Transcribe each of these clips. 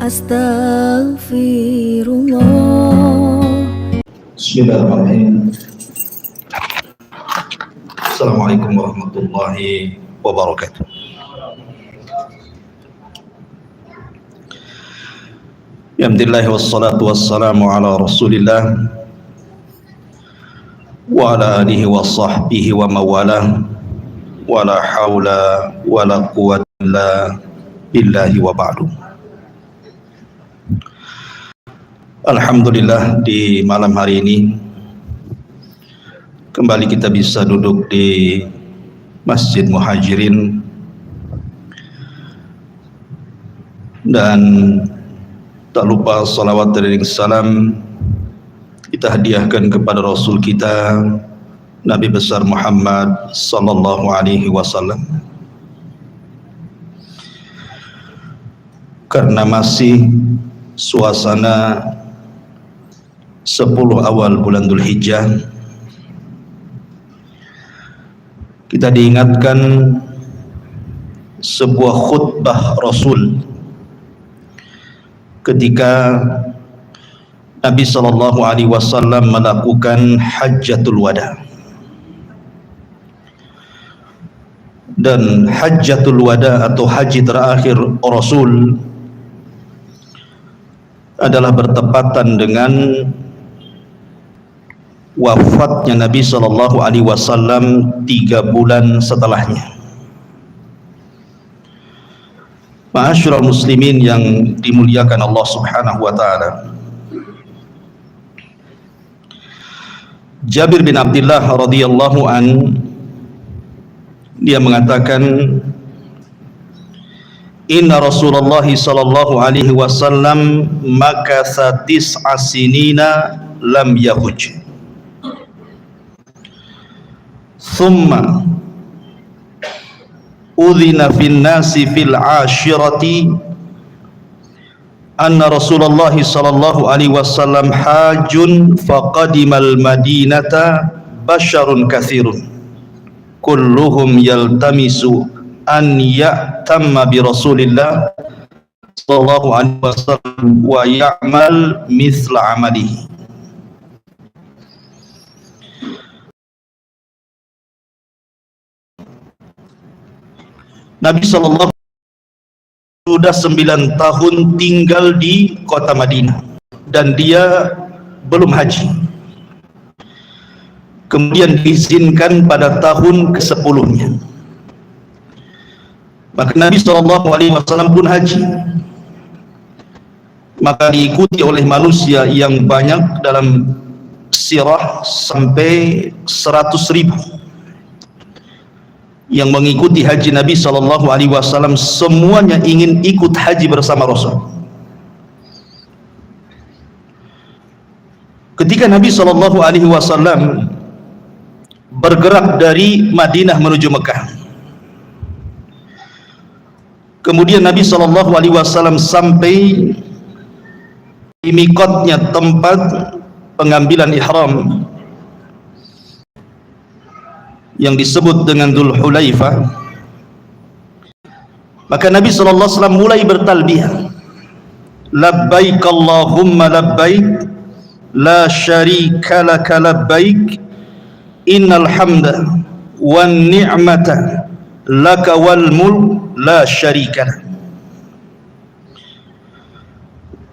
Astaghfirullah. Bismillahirrahmanirrahim. Assalamualaikum warahmatullahi wabarakatuh. Alhamdulillah wassalatu wassalamu ala Rasulillah wa ala alihi wa sahbihi wa mawalah wa la hawla wa la quwwata illa billahi wa ba'du. Alhamdulillah, di malam hari ini kembali kita bisa duduk di Masjid Muhajirin dan tak lupa salawat dan salam kita hadiahkan kepada Rasul kita Nabi besar Muhammad sallallahu alaihi wasallam, karena masih suasana 10 awal bulan Dzulhijjah, kita diingatkan sebuah khutbah Rasul ketika Nabi sallallahu alaihi wasallam melakukan Hajjatul Wada. Dan Hajjatul Wada atau haji terakhir Rasul adalah bertepatan dengan wafatnya Nabi sallallahu alaihi wasallam 3 bulan setelahnya. Ma'asyiral muslimin yang dimuliakan Allah Subhanahu wa taala. Jabir bin Abdullah radhiyallahu an, dia mengatakan, inna Rasulullah sallallahu alaihi wasallam makatha 9 sinina lam yahuj, thumma udhina fin nasi fil ashirati anna Rasulullah sallallahu alaihi wasallam hajun faqadimal madinata basharun katsirun kulluhum yaltamisu an ya'tamma bi Rasulillah sallallahu alaihi wasallam wa ya'mal mithla amalihi. Nabi sallallahu sudah 9 tahun tinggal di kota Madinah dan dia belum haji. Kemudian diizinkan pada tahun ke-10-nya. Maka Nabi SAW pun haji. Maka diikuti oleh manusia yang banyak, dalam sirah sampai 100.000 yang mengikuti haji Nabi SAW. Semuanya ingin ikut haji bersama Rasul. Ketika Nabi SAW bergerak dari Madinah menuju Mekah, kemudian Nabi SAW sampai di miqatnya, tempat pengambilan ihram yang disebut dengan Dzul Hulaifah, maka Nabi SAW mulai bertalbiyah, labbaik Allahumma labbaik la syarika laka labbaik innal hamda wan ni'mata laka wal mulk la syarika lak.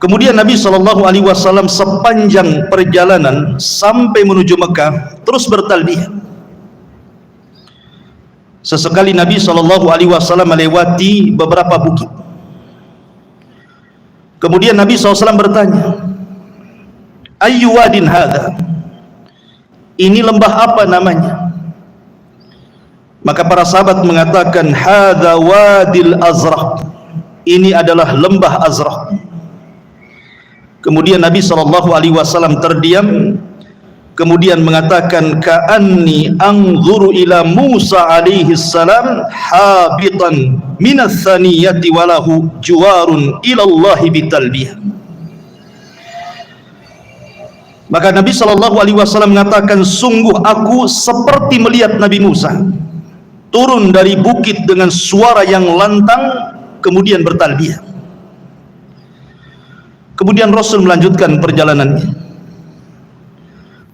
Kemudian Nabi SAW sepanjang perjalanan sampai menuju Mekah terus bertalbiyah. Sesekali Nabi SAW melewati beberapa bukit. Kemudian Nabi SAW bertanya, ayyu wadin hadha, ini lembah apa namanya? Maka para sahabat mengatakan, hadha wadil azraq, ini adalah lembah Azraq. Kemudian Nabi SAW terdiam, kemudian mengatakan, ka'anni anzuru ila Musa alaihi salam habitan minas saniyati walahu juwarun ilallahi bitalbiyah. Maka Nabi SAW mengatakan, sungguh aku seperti melihat Nabi Musa turun dari bukit dengan suara yang lantang, kemudian bertalbiyah. Kemudian Rasul melanjutkan perjalanannya.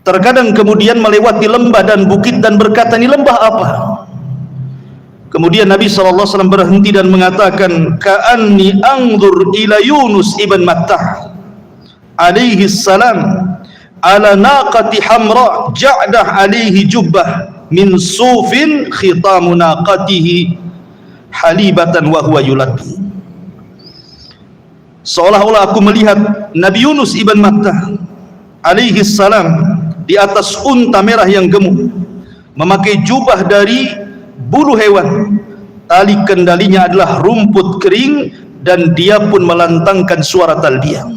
Terkadang kemudian melewati lembah dan bukit dan berkata, ini lembah apa? Kemudian Nabi SAW berhenti dan mengatakan, ka'anni anzur ila Yunus ibn Mattah alaihi salam ala naqati hamra ja'dah alaihi jubbah min sufin khitamu naqatihi halibatan wa huwa yulabbi. Seolah-olah aku melihat Nabi Yunus ibn Mattah alaihi salam di atas unta merah yang gemuk, memakai jubah dari bulu hewan, tali kendalinya adalah rumput kering, dan dia pun melantangkan suara talbiyah.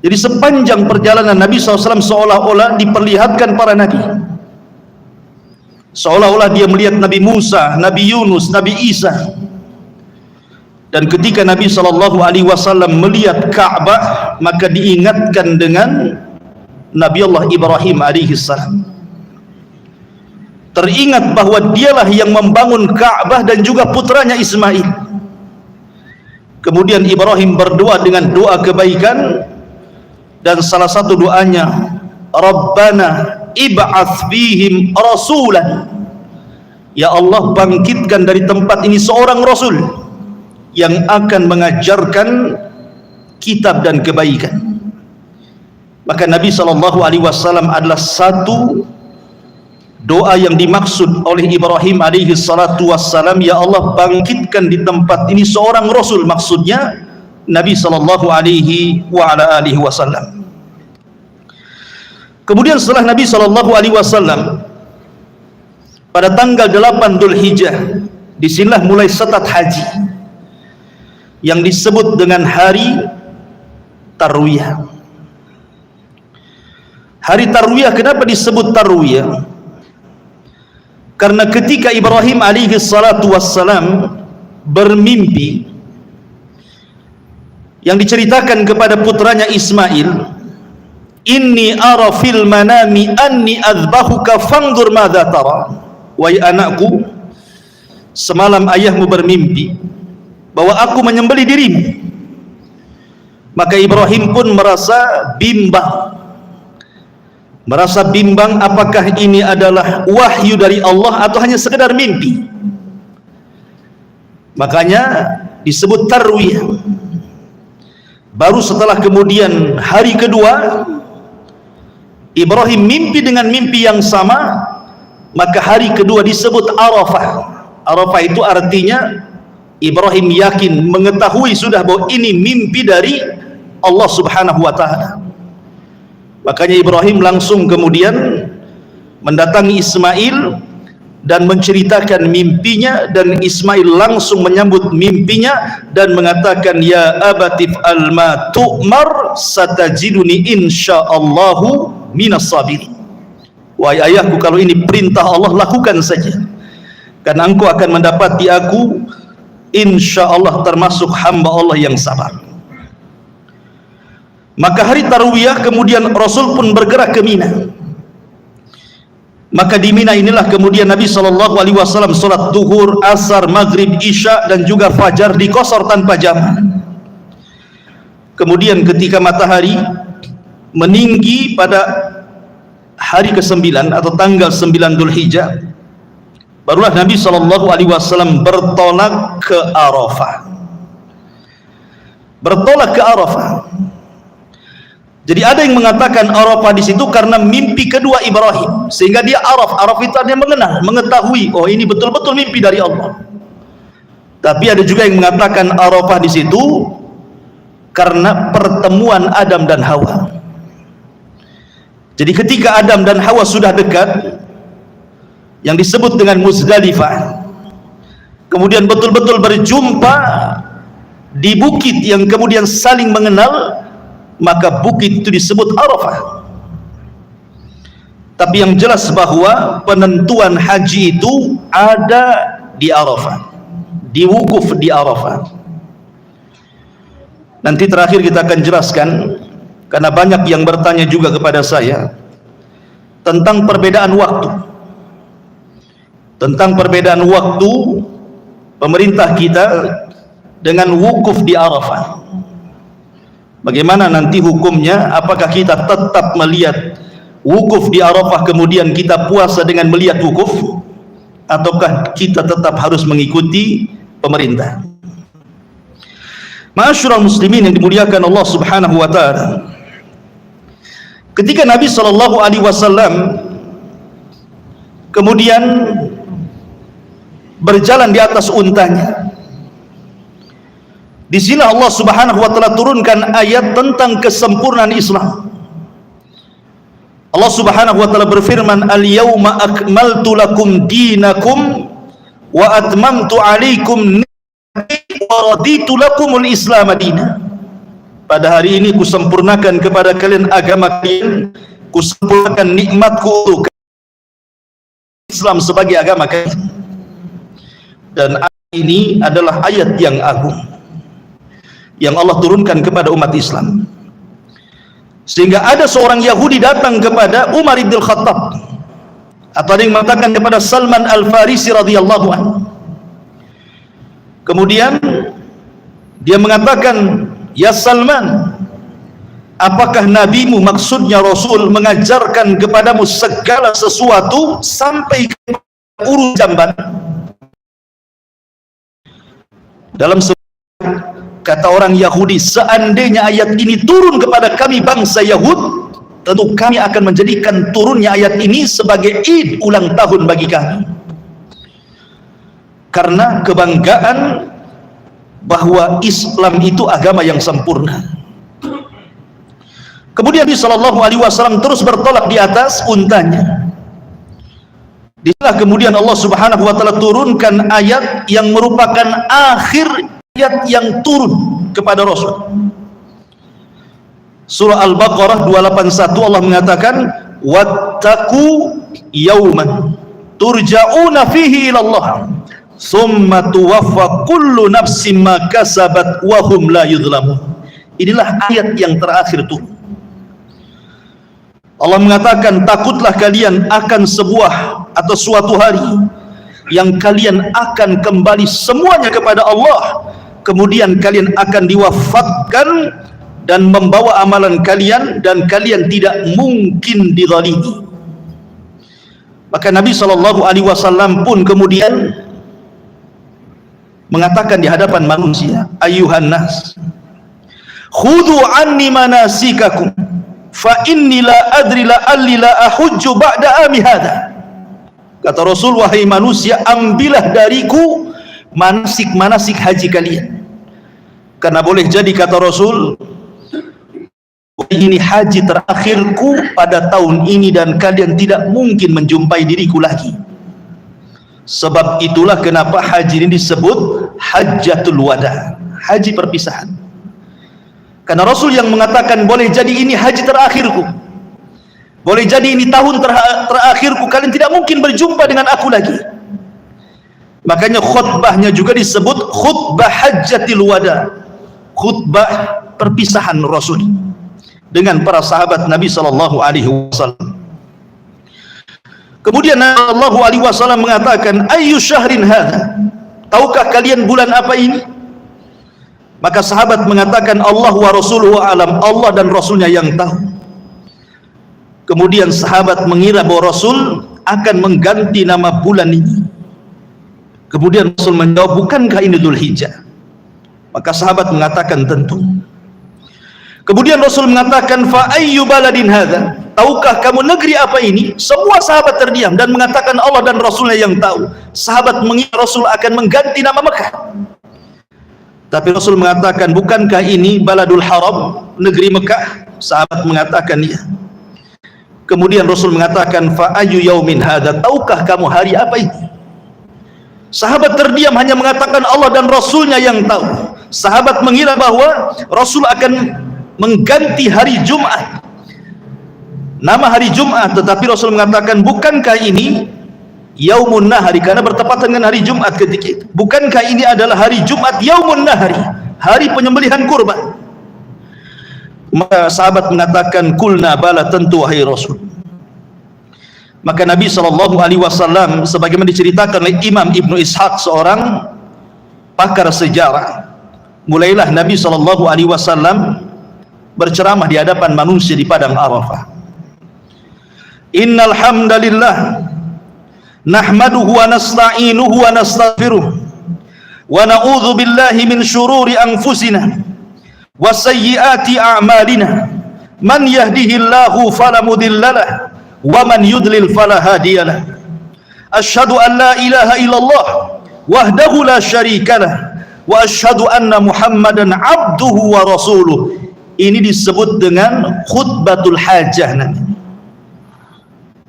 Jadi sepanjang perjalanan Nabi SAW seolah-olah diperlihatkan para nabi, seolah-olah dia melihat Nabi Musa, Nabi Yunus, Nabi Isa. Dan ketika Nabi SAW melihat Ka'bah, maka diingatkan dengan Nabi Allah Ibrahim alaihissalam. Teringat bahwa dialah yang membangun Ka'bah dan juga putranya Ismail. Kemudian Ibrahim berdoa dengan doa kebaikan, dan salah satu doanya, Rabbana ib'ats fihim rasulan, ya Allah, bangkitkan dari tempat ini seorang rasul yang akan mengajarkan kitab dan kebaikan. Maka Nabi SAW adalah satu doa yang dimaksud oleh Ibrahim alaihi salatu wassalam, ya Allah, bangkitkan di tempat ini seorang rasul, maksudnya Nabi SAW. Kemudian setelah Nabi SAW pada tanggal 8 Dzulhijjah, disinilah mulai setat haji yang disebut dengan hari Tarwiyah. Hari Tarwiyah, kenapa disebut Tarwiyah? Karena ketika Ibrahim alaihi salatu wassalam bermimpi yang diceritakan kepada putranya Ismail, inni ara fil manami anni adzbahuka fanzur madza tara. Wahai anakku, semalam ayahmu bermimpi bahwa aku menyembelih dirimu. Maka Ibrahim pun merasa bimbang, apakah ini adalah wahyu dari Allah atau hanya sekedar mimpi. Makanya disebut Tarwiyah. Baru setelah kemudian hari kedua Ibrahim mimpi dengan mimpi yang sama, maka hari kedua disebut Arafah. Arafah itu artinya Ibrahim yakin, mengetahui sudah bahwa ini mimpi dari Allah Subhanahu wa ta'ala. Makanya Ibrahim langsung kemudian mendatangi Ismail dan menceritakan mimpinya, dan Ismail langsung menyambut mimpinya dan mengatakan, ya abatif alma tu'mar satajiduni insyaallahu minas sabirin. Wahai ayahku, kalau ini perintah Allah, lakukan saja, karena engkau akan mendapati aku insyaallah termasuk hamba Allah yang sabar. Maka hari Tarwiyah kemudian Rasul pun bergerak ke Mina. Maka di Mina inilah kemudian Nabi SAW salat zuhur, asar, maghrib, isya dan juga fajar di qasar tanpa jamak. Kemudian ketika matahari meninggi pada hari ke-9 atau tanggal 9 Dzulhijjah, barulah Nabi SAW bertolak ke Arafah. Bertolak ke Arafah. Jadi ada yang mengatakan Arafah di situ karena mimpi kedua Ibrahim, sehingga dia Araf itu artinya mengenal, mengetahui, oh ini betul-betul mimpi dari Allah. Tapi ada juga yang mengatakan Arafah di situ karena pertemuan Adam dan Hawa. Jadi ketika Adam dan Hawa sudah dekat, yang disebut dengan Muzdalifah, kemudian betul-betul berjumpa di bukit yang kemudian saling mengenal, maka bukit itu disebut Arafah. Tapi yang jelas bahwa penentuan haji itu ada di Arafah, di wukuf di Arafah. Nanti terakhir kita akan jelaskan, karena banyak yang bertanya juga kepada saya tentang perbedaan waktu, pemerintah kita dengan wukuf di Arafah. Bagaimana nanti hukumnya? Apakah kita tetap melihat wukuf di Arafah kemudian kita puasa dengan melihat wukuf, ataukah kita tetap harus mengikuti pemerintah? Ma'asyiral muslimin yang dimuliakan Allah Subhanahu wa taala, ketika Nabi sallallahu alaihi wasallam kemudian berjalan di atas untanya, di sini Allah Subhanahu wa taala turunkan ayat tentang kesempurnaan Islam. Allah Subhanahu wa taala berfirman, "Al-yauma akmaltu lakum dinakum wa atmamtu 'alaikum ni'mati wa raditu lakumul Islam madina." Pada hari ini kusempurnakan kepada kalian agama kalian, kusempurnakan nikmatku untuk Islam sebagai agama kalian. Dan ayat ini adalah ayat yang agung yang Allah turunkan kepada umat Islam, sehingga ada seorang Yahudi datang kepada Umar ibn Khattab, atau ada yang mengatakan kepada Salman Al-Farisi radhiyallahu anhu. Kemudian dia mengatakan, "Ya Salman, apakah nabimu, maksudnya Rasul, mengajarkan kepadamu segala sesuatu sampai ke urut jamban?" Dalam kata orang Yahudi, seandainya ayat ini turun kepada kami bangsa Yahud, tentu kami akan menjadikan turunnya ayat ini sebagai id ulang tahun bagi kami, karena kebanggaan bahwa Islam itu agama yang sempurna. Kemudian Nabi sallallahu alaihi wasallam terus bertolak di atas untanya. Disinilah kemudian Allah Subhanahu wa taala turunkan ayat yang merupakan akhir ayat yang turun kepada Rasul. Surah Al-Baqarah 281 Allah mengatakan, "Wattaqu yawman turja'una fihi ila Allah, tsumma tuwaffa kullu nafsin ma kasabat wa hum la yudhlamun." Inilah ayat yang terakhir turun. Allah mengatakan, takutlah kalian akan sebuah atau suatu hari yang kalian akan kembali semuanya kepada Allah, kemudian kalian akan diwafatkan dan membawa amalan kalian, dan kalian tidak mungkin dizalimi. Maka Nabi sallallahu alaihi wasallam pun kemudian mengatakan di hadapan manusia, "Ayyuhan nas, khudhu anni manasikakum fa inni la adri la'alli la ahujju ba'da ami hadha." Kata Rasul, "Wahai manusia, ambillah dariku manasik-manasik haji kalian, karena boleh jadi," kata Rasul, "ini haji terakhirku pada tahun ini dan kalian tidak mungkin menjumpai diriku lagi." Sebab itulah kenapa haji ini disebut Hajjatul Wada, haji perpisahan. Karena Rasul yang mengatakan, boleh jadi ini haji terakhirku, boleh jadi ini tahun terakhirku, kalian tidak mungkin berjumpa dengan aku lagi. Makanya khutbahnya juga disebut khutbah Hajjatul Wada, khutbah perpisahan Rasul dengan para sahabat Nabi sallallahu alaihi wasallam. Kemudian Nabi sallallahu alaihi wasallam mengatakan, "Ayyu syahrin hadha?" Tahukah kalian bulan apa ini? Maka sahabat mengatakan, "Allah wa rasuluhu alam." Allah dan Rasulnya yang tahu. Kemudian sahabat mengira bahwa Rasul akan mengganti nama bulan ini. Kemudian Rasul menjawab, "Bukankah ini Dzulhijjah?" Maka sahabat mengatakan, "Tentu." Kemudian Rasul mengatakan, "Fa ayyu baladin hadza?" Tahukah kamu negeri apa ini? Semua sahabat terdiam dan mengatakan Allah dan Rasulnya yang tahu. Sahabat mengira Rasul akan mengganti nama Mekah. Tapi Rasul mengatakan, "Bukankah ini Baladul Haram, negeri Mekah?" Sahabat mengatakan, "Ya." Kemudian Rasul mengatakan, "Fa ayyu yaumin hadza?" Tahukah kamu hari apa ini? Sahabat terdiam hanya mengatakan Allah dan Rasulnya yang tahu. Sahabat mengira bahwa Rasul akan mengganti hari Jumat, nama hari Jumat, tetapi Rasul mengatakan, "Bukankah ini Yaumun Nahari?" Karena bertepatan dengan hari Jumat ketika itu. "Bukankah ini adalah hari Jumat, Yaumun Nahari, hari penyembelihan kurban?" Maka sahabat mengatakan, "Kulna bala," tentu wahai Rasul. Maka Nabi sallallahu alaihi wasallam sebagaimana diceritakan oleh Imam Ibnu Ishaq, seorang pakar sejarah, mulailah Nabi sallallahu alaihi wasallam berceramah di hadapan manusia di padang Arafah. Innal hamdalillah nahmaduhu wa nasta'inuhu wa nastaghfiruh wa na'udzu billahi min syururi anfusina wa sayyiati a'malina. Man yahdihillahu fala mudhillalah wa man yudlil fala hadiyalah. Asyhadu an la ilaha illallah wahdahu la syarikalah wa asyhadu anna Muhammadan abduhu wa rasuluh. Ini disebut dengan khutbatul hajah namanya.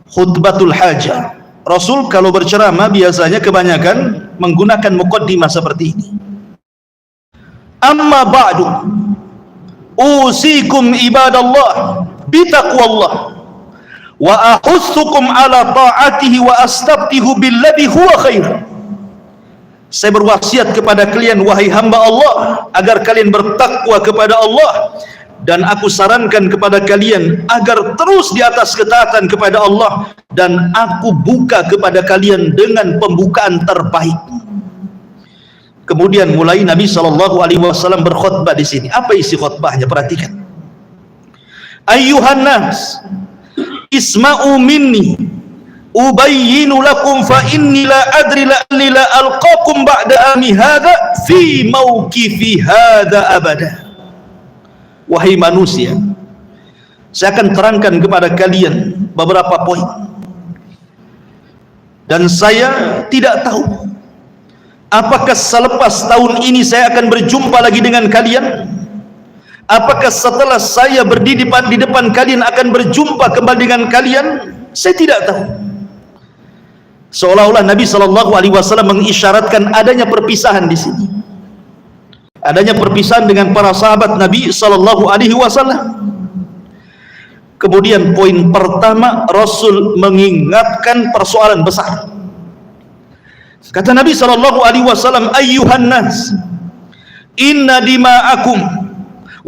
Khutbatul hajah. Rasul kalau berceramah biasanya kebanyakan menggunakan muqaddimah seperti ini. Amma ba'du, usikum ibadallah bitaqwallah wa ahussukum ala ta'atihi wa astabtihu billadhi huwa khair. Saya berwasiat kepada kalian wahai hamba Allah agar kalian bertakwa kepada Allah, dan aku sarankan kepada kalian agar terus di atas ketaatan kepada Allah, dan aku buka kepada kalian dengan pembukaan terbaik. Kemudian mulai Nabi SAW berkhutbah di sini. Apa isi khutbahnya? Perhatikan. Ayyuhan nas, isma'u minni ubayyinu lakum fa inni la adri la'alli la alqakum ba'da ami hadha fi mawqifi hadha abada. Wahai manusia, saya akan terangkan kepada kalian beberapa poin, dan saya tidak tahu apakah selepas tahun ini saya akan berjumpa lagi dengan kalian, apakah setelah saya berdiri di depan kalian akan berjumpa kembali dengan kalian. Saya tidak tahu. Seolah-olah Nabi SAW mengisyaratkan adanya perpisahan di sini, adanya perpisahan dengan para sahabat Nabi SAW. Kemudian poin pertama, Rasul mengingatkan persoalan besar. Kata Nabi SAW, ayyuhan nas, inna dima'akum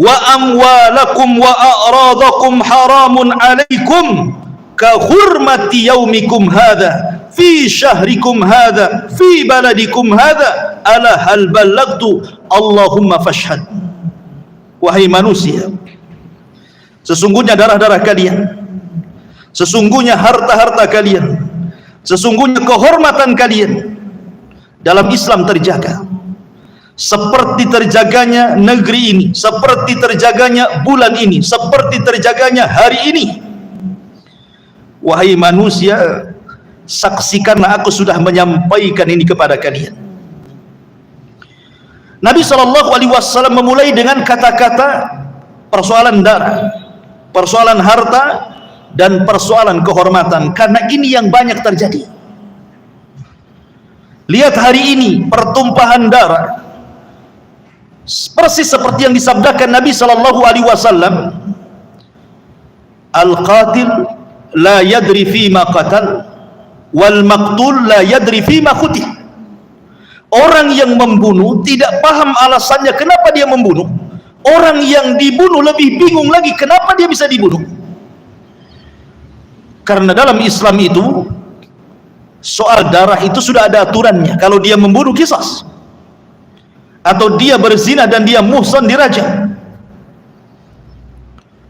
wa amwalakum wa a'radakum haramun alaikum ka hurmati yaumikum hadha fi syahrikum hadha fi baladikum hadha ala hal ballagtu Allahumma fashhad. Wahai manusia, sesungguhnya darah-darah kalian, sesungguhnya harta-harta kalian, sesungguhnya kehormatan kalian dalam Islam terjaga seperti terjaganya negeri ini, seperti terjaganya bulan ini, seperti terjaganya hari ini. Wahai manusia, saksikanlah aku sudah menyampaikan ini kepada kalian. Nabi SAW memulai dengan kata-kata persoalan darah, persoalan harta, dan persoalan kehormatan, karena ini yang banyak terjadi. Lihat hari ini pertumpahan darah, persis seperti yang disabdakan Nabi SAW, al-qatil la yadri fima qatal wal maqtul la yadri fima qutil. Orang yang membunuh tidak paham alasannya kenapa dia membunuh. Orang yang dibunuh lebih bingung lagi kenapa dia bisa dibunuh. Karena dalam Islam itu soal darah itu sudah ada aturannya. Kalau dia membunuh, qisas, atau dia berzina dan dia muhsan, dirajam.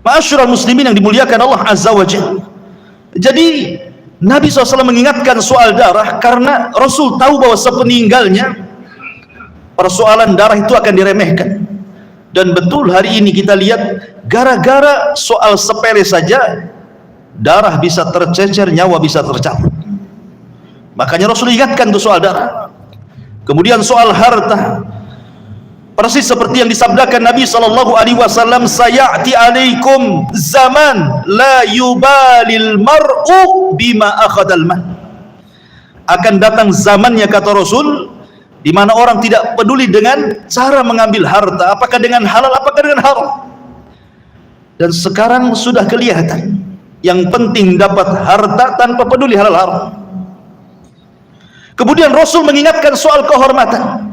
Ma'asyiral muslimin yang dimuliakan Allah Azza wa Jalla. Jadi Nabi SAW mengingatkan soal darah karena Rasul tahu bahwa sepeninggalnya persoalan darah itu akan diremehkan. Dan betul hari ini kita lihat, gara-gara soal sepele saja darah bisa tercecer, nyawa bisa tercabut. Makanya Rasul ingatkan tuh soal darah. Kemudian soal harta, persis seperti yang disabdakan Nabi SAW, sayati alaikum zaman la yubalil mar'u bima akhadal man. Akan datang zamannya, kata Rasul, di mana orang tidak peduli dengan cara mengambil harta, apakah dengan halal, apakah dengan haram. Dan sekarang sudah kelihatan, yang penting dapat harta tanpa peduli halal haram. Kemudian Rasul mengingatkan soal kehormatan,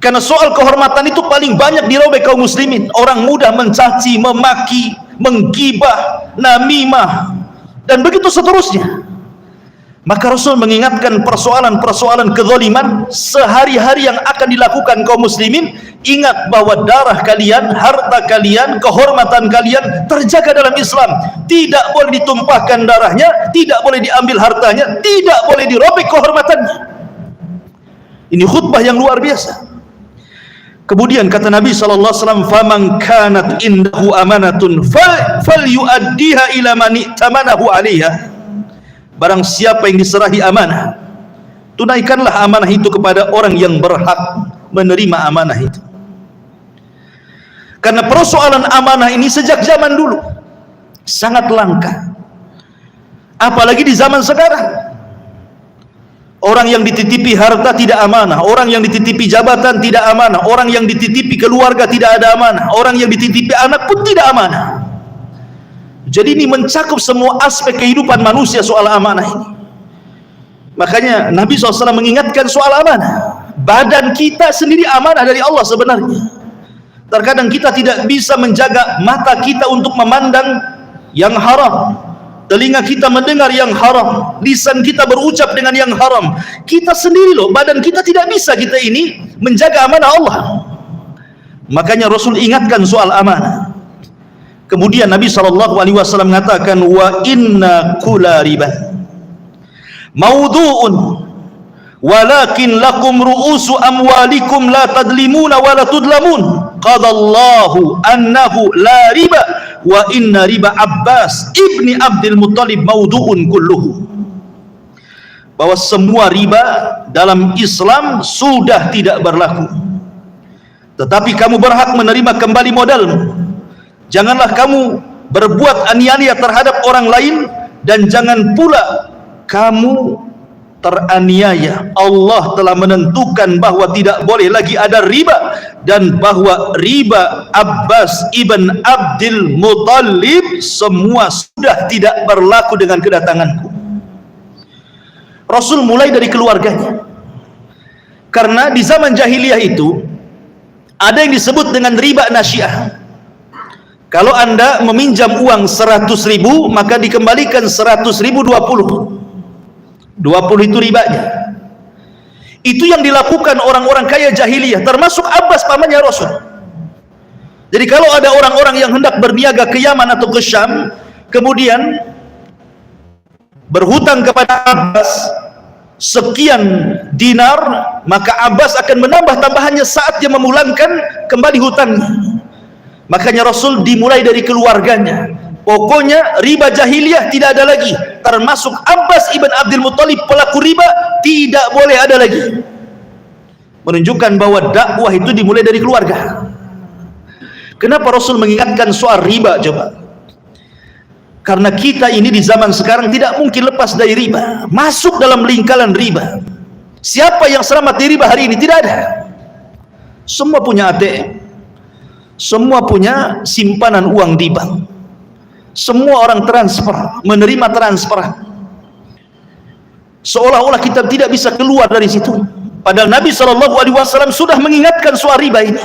karena soal kehormatan itu paling banyak dirobek kaum muslimin. Orang mudah mencaci, memaki, menggibah, namimah, dan begitu seterusnya. Maka Rasul mengingatkan persoalan-persoalan kezaliman sehari-hari yang akan dilakukan kaum muslimin. Ingat bahwa darah kalian, harta kalian, kehormatan kalian terjaga dalam Islam. Tidak boleh ditumpahkan darahnya, tidak boleh diambil hartanya, tidak boleh dirobek kehormatannya. Ini khutbah yang luar biasa. Kemudian kata Nabi SAW, "Faman kanat indahu amanatun falyu'addiha ila man i'tamanahu 'alaiha." Barang siapa yang diserahi amanah, tunaikanlah amanah itu kepada orang yang berhak menerima amanah itu. Karena persoalan amanah ini sejak zaman dulu sangat langka, apalagi di zaman sekarang. Orang yang dititipi harta tidak amanah, orang yang dititipi jabatan tidak amanah, orang yang dititipi keluarga tidak ada amanah, orang yang dititipi anak pun tidak amanah. Jadi ini mencakup semua aspek kehidupan manusia soal amanah ini. Makanya Nabi SAW mengingatkan soal amanah. Badan kita sendiri amanah dari Allah sebenarnya. Terkadang kita tidak bisa menjaga mata kita untuk memandang yang haram, telinga kita mendengar yang haram, lisan kita berucap dengan yang haram. Kita sendiri loh, badan kita tidak bisa kita ini menjaga amanah Allah. Makanya Rasul ingatkan soal amanah. Kemudian Nabi SAW mengatakan, "Wa inna kulla riba mawdu'un walakin lakum ru'usu amwalikum la tadlimuna wa la tudlamun. Qadallahu annahu la riba wa inna riba Abbas ibni Abdul Muttalib mawdu'un kulluhu." Bahwa semua riba dalam Islam sudah tidak berlaku, tetapi kamu berhak menerima kembali modalmu. Janganlah kamu berbuat aniaya terhadap orang lain, dan jangan pula kamu teraniaya. Allah telah menentukan bahwa tidak boleh lagi ada riba, dan bahwa riba Abbas ibn Abdul Muttalib semua sudah tidak berlaku dengan kedatanganku. Rasul mulai dari keluarganya, karena di zaman jahiliyah itu ada yang disebut dengan riba nasyiyah. Kalau anda meminjam uang 100.000, maka dikembalikan 100.000 20 itu ribanya. Itu yang dilakukan orang-orang kaya jahiliyah, termasuk Abbas pamannya Rasul. Jadi kalau ada orang-orang yang hendak berniaga ke Yaman atau ke Syam, kemudian berhutang kepada Abbas sekian dinar, maka Abbas akan menambah tambahannya saat dia memulangkan kembali hutangnya. Makanya Rasul dimulai dari keluarganya. Pokoknya riba jahiliyah tidak ada lagi, termasuk Abbas ibn Abdul Muttalib pelaku riba tidak boleh ada lagi. Menunjukkan bahwa dakwah itu dimulai dari keluarga. Kenapa Rasul mengingatkan soal riba coba? Karena kita ini di zaman sekarang tidak mungkin lepas dari riba, masuk dalam lingkaran riba. Siapa yang selamat di riba hari ini? Tidak ada. Semua punya ATM, semua punya simpanan uang di bank, semua orang transfer, menerima transferan, seolah-olah kita tidak bisa keluar dari situ. Padahal Nabi SAW sudah mengingatkan soal riba ini,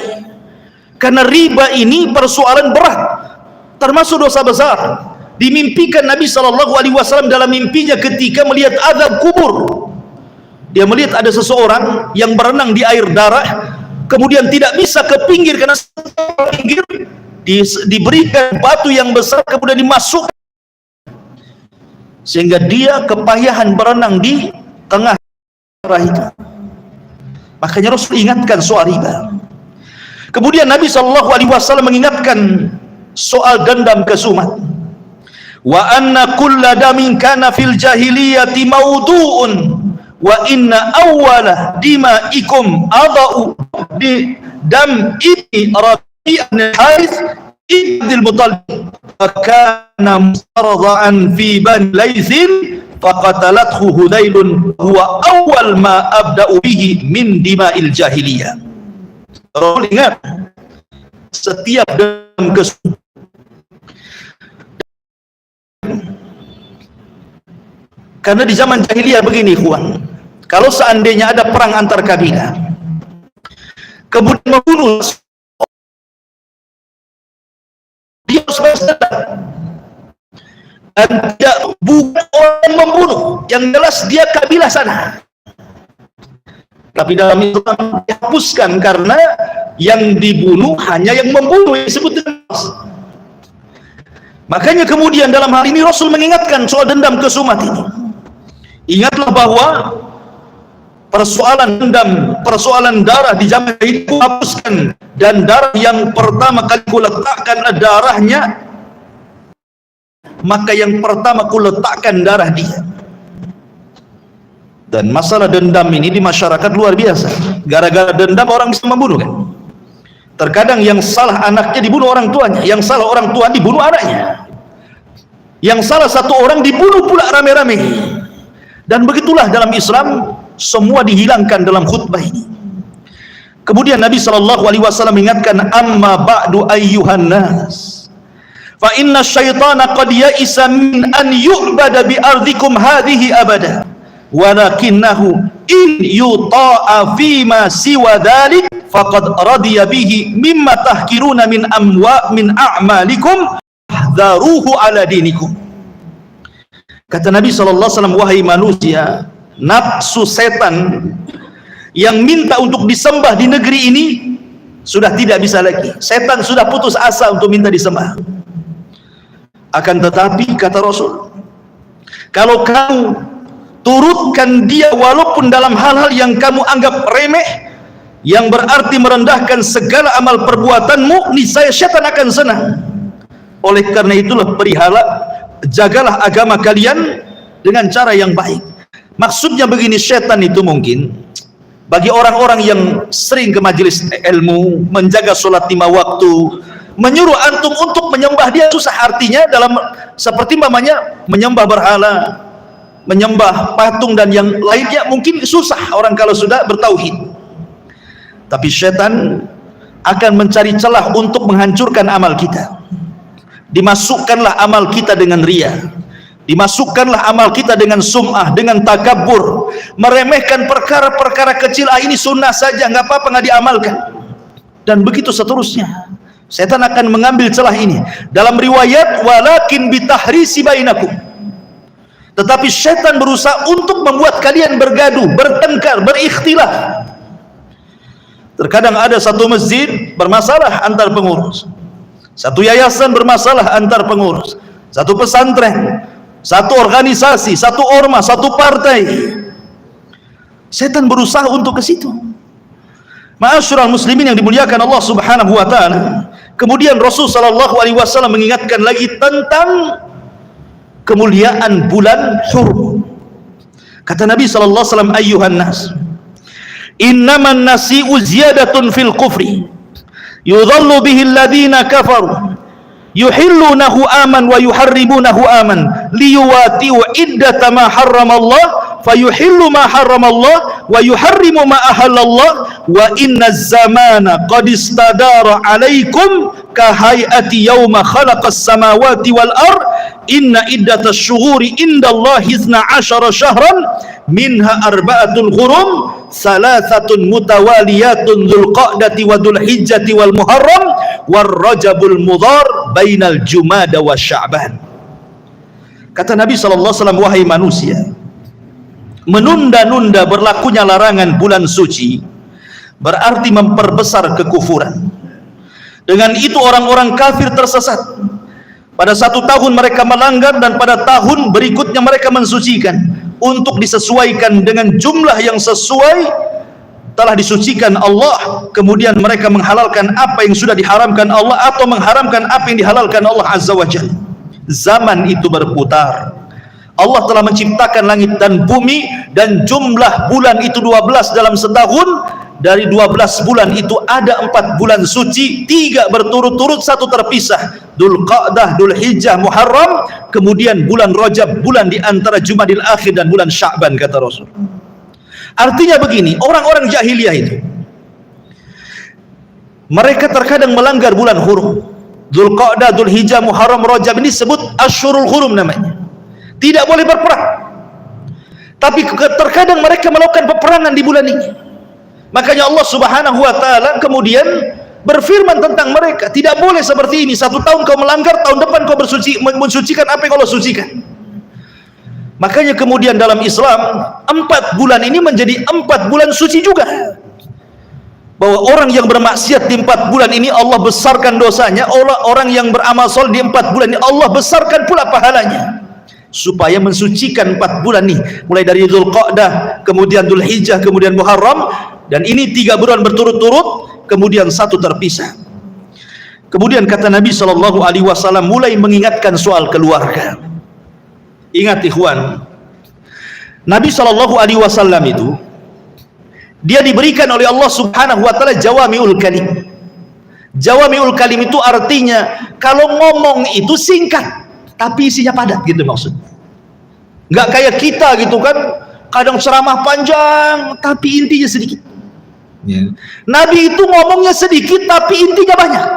karena riba ini persoalan berat, termasuk dosa besar. Dimimpikan Nabi SAW dalam mimpinya ketika melihat azab kubur. Dia melihat ada seseorang yang berenang di air darah, kemudian tidak bisa ke pinggir karena pinggir diberikan batu yang besar, kemudian dimasukkan sehingga dia kepayahan berenang di tengah darah itu. Makanya Rasul ingatkan soal riba. Kemudian Nabi SAW mengingatkan soal dendam kesumat. Wa anna kulla damin kana fil jahiliyati mawdu'un wa inna awwala dimaikum adau di dam ibni Rabi'an Harith ibn Muttalib kana mustardan fi Bani Laithin faqatalathu Hudailun huwa awwal ma abda'u bihi min dima'il jahiliyah. Rasul ingat setiap dendam kesumat. Karena di zaman jahiliyah begini, ikhwan, kalau seandainya ada perang antar kabilah, kemudian membunuh, dia harus bersedekah, dan tidak bukan orang yang membunuh, yang jelas dia kabilah sana. Tapi dalam Islam dihapuskan karena yang dibunuh hanya yang membunuh, yang disebut dendam. Makanya kemudian dalam hal ini Rasul mengingatkan soal dendam kesumat ini. Ingatlah bahwa persoalan dendam, persoalan darah di zaman itu hapuskan, dan darah yang pertama kali kuletakkan darahnya, maka yang pertama kuletakkan darah dia. Dan masalah dendam ini di masyarakat luar biasa. Gara-gara dendam orang bisa membunuh kan. Terkadang yang salah anaknya dibunuh orang tuanya, yang salah orang tua dibunuh anaknya, yang salah satu orang dibunuh pula rame-rame. Dan begitulah dalam Islam, semua dihilangkan dalam khutbah ini. Kemudian Nabi SAW mengingatkan, amma ba'du ayyuhan nas, fa inna syaitana qad ya'isa min an yu'bada bi ardikum hadhihi abada, walakinnahu in yuta'a fima siwa dhalik faqad radiya bihi mimma tahkiruna min a'malikum dharuhu ala dinikum. Kata Nabi SAW, wahai manusia, nafsu setan yang minta untuk disembah di negeri ini sudah tidak bisa lagi. Setan sudah putus asa untuk minta disembah. Akan tetapi kata Rasul, kalau kamu turutkan dia walaupun dalam hal-hal yang kamu anggap remeh, yang berarti merendahkan segala amal perbuatanmu, niscaya syaitan akan senang. Oleh karena itulah jagalah agama kalian dengan cara yang baik. Maksudnya begini, syaitan itu mungkin bagi orang-orang yang sering ke majelis ilmu, menjaga sholat 5 waktu, menyuruh antum untuk menyembah dia susah. Artinya dalam seperti mamanya menyembah berhala, menyembah patung dan yang lainnya mungkin susah orang kalau sudah bertauhid. Tapi syaitan akan mencari celah untuk menghancurkan amal kita. Dimasukkanlah amal kita dengan riya, dimasukkanlah amal kita dengan sum'ah, dengan takabur, meremehkan perkara-perkara kecil. Ini sunnah saja, nggak apa-apa, nggak diamalkan, dan begitu seterusnya. Setan akan mengambil celah ini. Dalam riwayat, walakin bitahrisi bainakum, tetapi setan berusaha untuk membuat kalian bergaduh, bertengkar, berikhtilaf. Terkadang ada satu masjid bermasalah antar pengurus, satu yayasan bermasalah antar pengurus, satu pesantren, satu organisasi, satu ormas, satu partai. Setan berusaha untuk ke situ. Ma'asyiral muslimin yang dimuliakan Allah Subhanahu wa taala. Kemudian Rasul sallallahu alaihi wasallam mengingatkan lagi tentang kemuliaan bulan Hurum. Kata Nabi sallallahu alaihi wasallam, ayyuhan nas, innaman nasi'u ziyadatun fil kufri yudhallu bihi alladhina kafaru yuhillunahu aman wa yuharrimunahu aman liyuwati'u iddata ma harramallah fayuhillu ma harramallah wa yuharrimu ma ahallallah wa inna zamana qad istadara alaikum kahayati yawma khalaqas samawati wal ard inna iddatash syuhuri indallahi 12 syahran minha arba'atul hurum salasatun mutawaliyatun dzulqa'dati wa dzulhijjati wal muharram war rajabul mudhar bainal jumada wa sya'ban. Kata Nabi sallallahu alaihi wasallam, wahai manusia, menunda-nunda berlakunya larangan bulan suci berarti memperbesar kekufuran. Dengan itu orang-orang kafir tersesat. Pada satu tahun mereka melanggar dan pada tahun berikutnya mereka mensucikan untuk disesuaikan dengan jumlah yang sesuai telah disucikan Allah. Kemudian mereka menghalalkan apa yang sudah diharamkan Allah atau mengharamkan apa yang dihalalkan Allah Azza wa Jalla. Zaman itu berputar. Allah telah menciptakan langit dan bumi, dan jumlah bulan itu 12 dalam setahun. Dari 12 bulan itu ada 4 bulan suci, 3 berturut-turut, 1 terpisah, Dzulqa'dah, Dzulhijjah, Muharram. Kemudian bulan Rajab, bulan di antara Jumadil Akhir dan bulan Sya'ban, kata Rasul. Artinya begini, orang-orang jahiliyah itu mereka terkadang melanggar bulan hurum. Dzulqa'dah, Dzulhijjah, Muharram, Rajab ini disebut Asyhurul Hurum namanya. Tidak boleh berperang. Tapi terkadang mereka melakukan peperangan di bulan ini. Makanya Allah Subhanahu wa taala kemudian berfirman tentang mereka, tidak boleh seperti ini. 1 tahun kau melanggar, tahun depan kau mensucikan apa yang Allah sucikan. Makanya kemudian dalam Islam 4 bulan ini menjadi 4 bulan suci juga, bahwa orang yang bermaksiat di 4 bulan ini Allah besarkan dosanya, orang yang beramal soleh di 4 bulan ini Allah besarkan pula pahalanya, supaya mensucikan 4 bulan nih, mulai dari Dzulqa'dah, kemudian Dzulhijjah, kemudian Muharram, dan ini 3 bulan berturut-turut, kemudian 1 terpisah. Kemudian kata Nabi SAW mulai mengingatkan soal keluarga. Ingat ikhwan, Nabi SAW itu dia diberikan oleh Allah Subhanahu wa taala jawami'ul kalim. Jawami'ul kalim itu artinya kalau ngomong itu singkat tapi isinya padat, gitu maksudnya. Enggak kayak kita gitu kan, kadang ceramah panjang tapi intinya sedikit. Nabi itu ngomongnya sedikit tapi intinya banyak.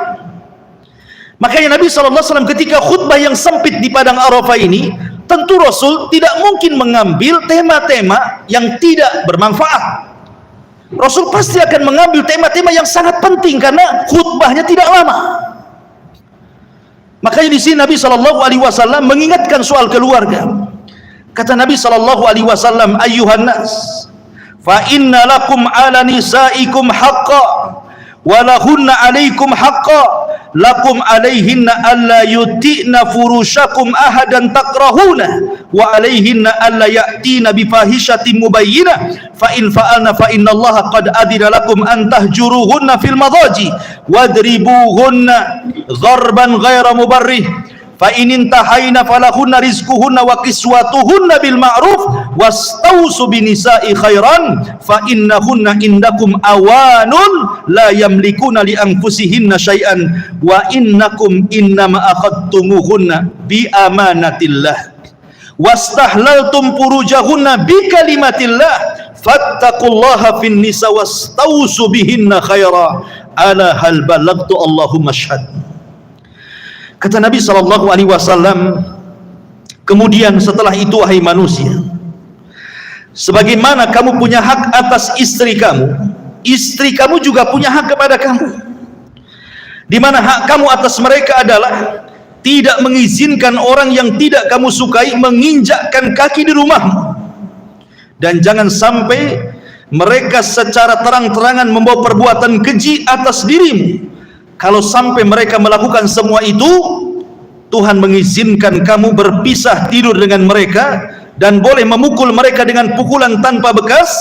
Makanya Nabi SAW ketika khutbah yang sempit di Padang Arafah ini, tentu Rasul tidak mungkin mengambil tema-tema yang tidak bermanfaat. Rasul pasti akan mengambil tema-tema yang sangat penting karena khutbahnya tidak lama. Makanya di sini Nabi SAW mengingatkan soal keluarga. Kata Nabi SAW, ayyuhan nas, fa inna lakum ala nisaikum haqqa wa lahunna alaikum haqqa lakum alaihinna alla yuti'na furushakum ahadan takrahuna wa alaihinna alla ya'tina bifahishatin mubayyinah fa in fa'alna fa innallaha qad adina lakum an tahjuruhunna fil madaji wadribuhunna dharban ghaira mubarrih fa in intahayna falahunna rizquhunna wa kiswatuhunna bil ma'ruf wastausu binisa'i khairan fa innahunna indakum awanun la yamlikuna li anfusihinna syai'an wa innakum innama akhadtumuhunna bi amanatillah wastahlaltum furujahunna bi kalimatillah fattaqullaha fin nisa wastausu bihinna khaira ala hal balagtu Allahumma syhad. Kata Nabi SAW, kemudian setelah itu wahai manusia, sebagaimana kamu punya hak atas istri kamu juga punya hak kepada kamu. Di mana hak kamu atas mereka adalah tidak mengizinkan orang yang tidak kamu sukai menginjakkan kaki di rumahmu, dan jangan sampai mereka secara terang-terangan membawa perbuatan keji atas dirimu. Kalau sampai mereka melakukan semua itu, Tuhan mengizinkan kamu berpisah tidur dengan mereka dan boleh memukul mereka dengan pukulan tanpa bekas.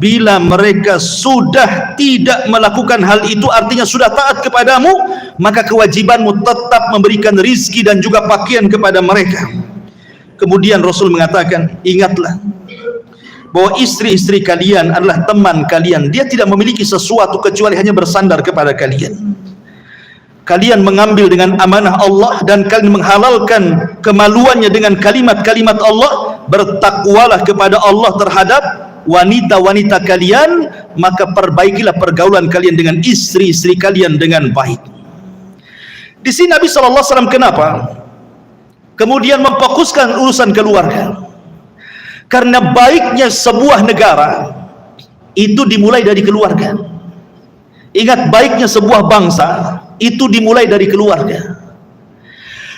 Bila mereka sudah tidak melakukan hal itu, artinya sudah taat kepadamu, maka kewajibanmu tetap memberikan rizki dan juga pakaian kepada mereka. Kemudian Rasul mengatakan, ingatlah bahwa istri-istri kalian adalah teman kalian. Dia tidak memiliki sesuatu kecuali hanya bersandar kepada kalian. Kalian mengambil dengan amanah Allah dan kalian menghalalkan kemaluannya dengan kalimat-kalimat Allah. Bertakwalah kepada Allah terhadap wanita-wanita kalian, maka perbaikilah pergaulan kalian dengan istri-istri kalian dengan baik. Di sini Nabi SAW kenapa kemudian memfokuskan urusan keluarga? Karena baiknya sebuah negara itu dimulai dari keluarga. Ingat, baiknya sebuah bangsa itu dimulai dari keluarga.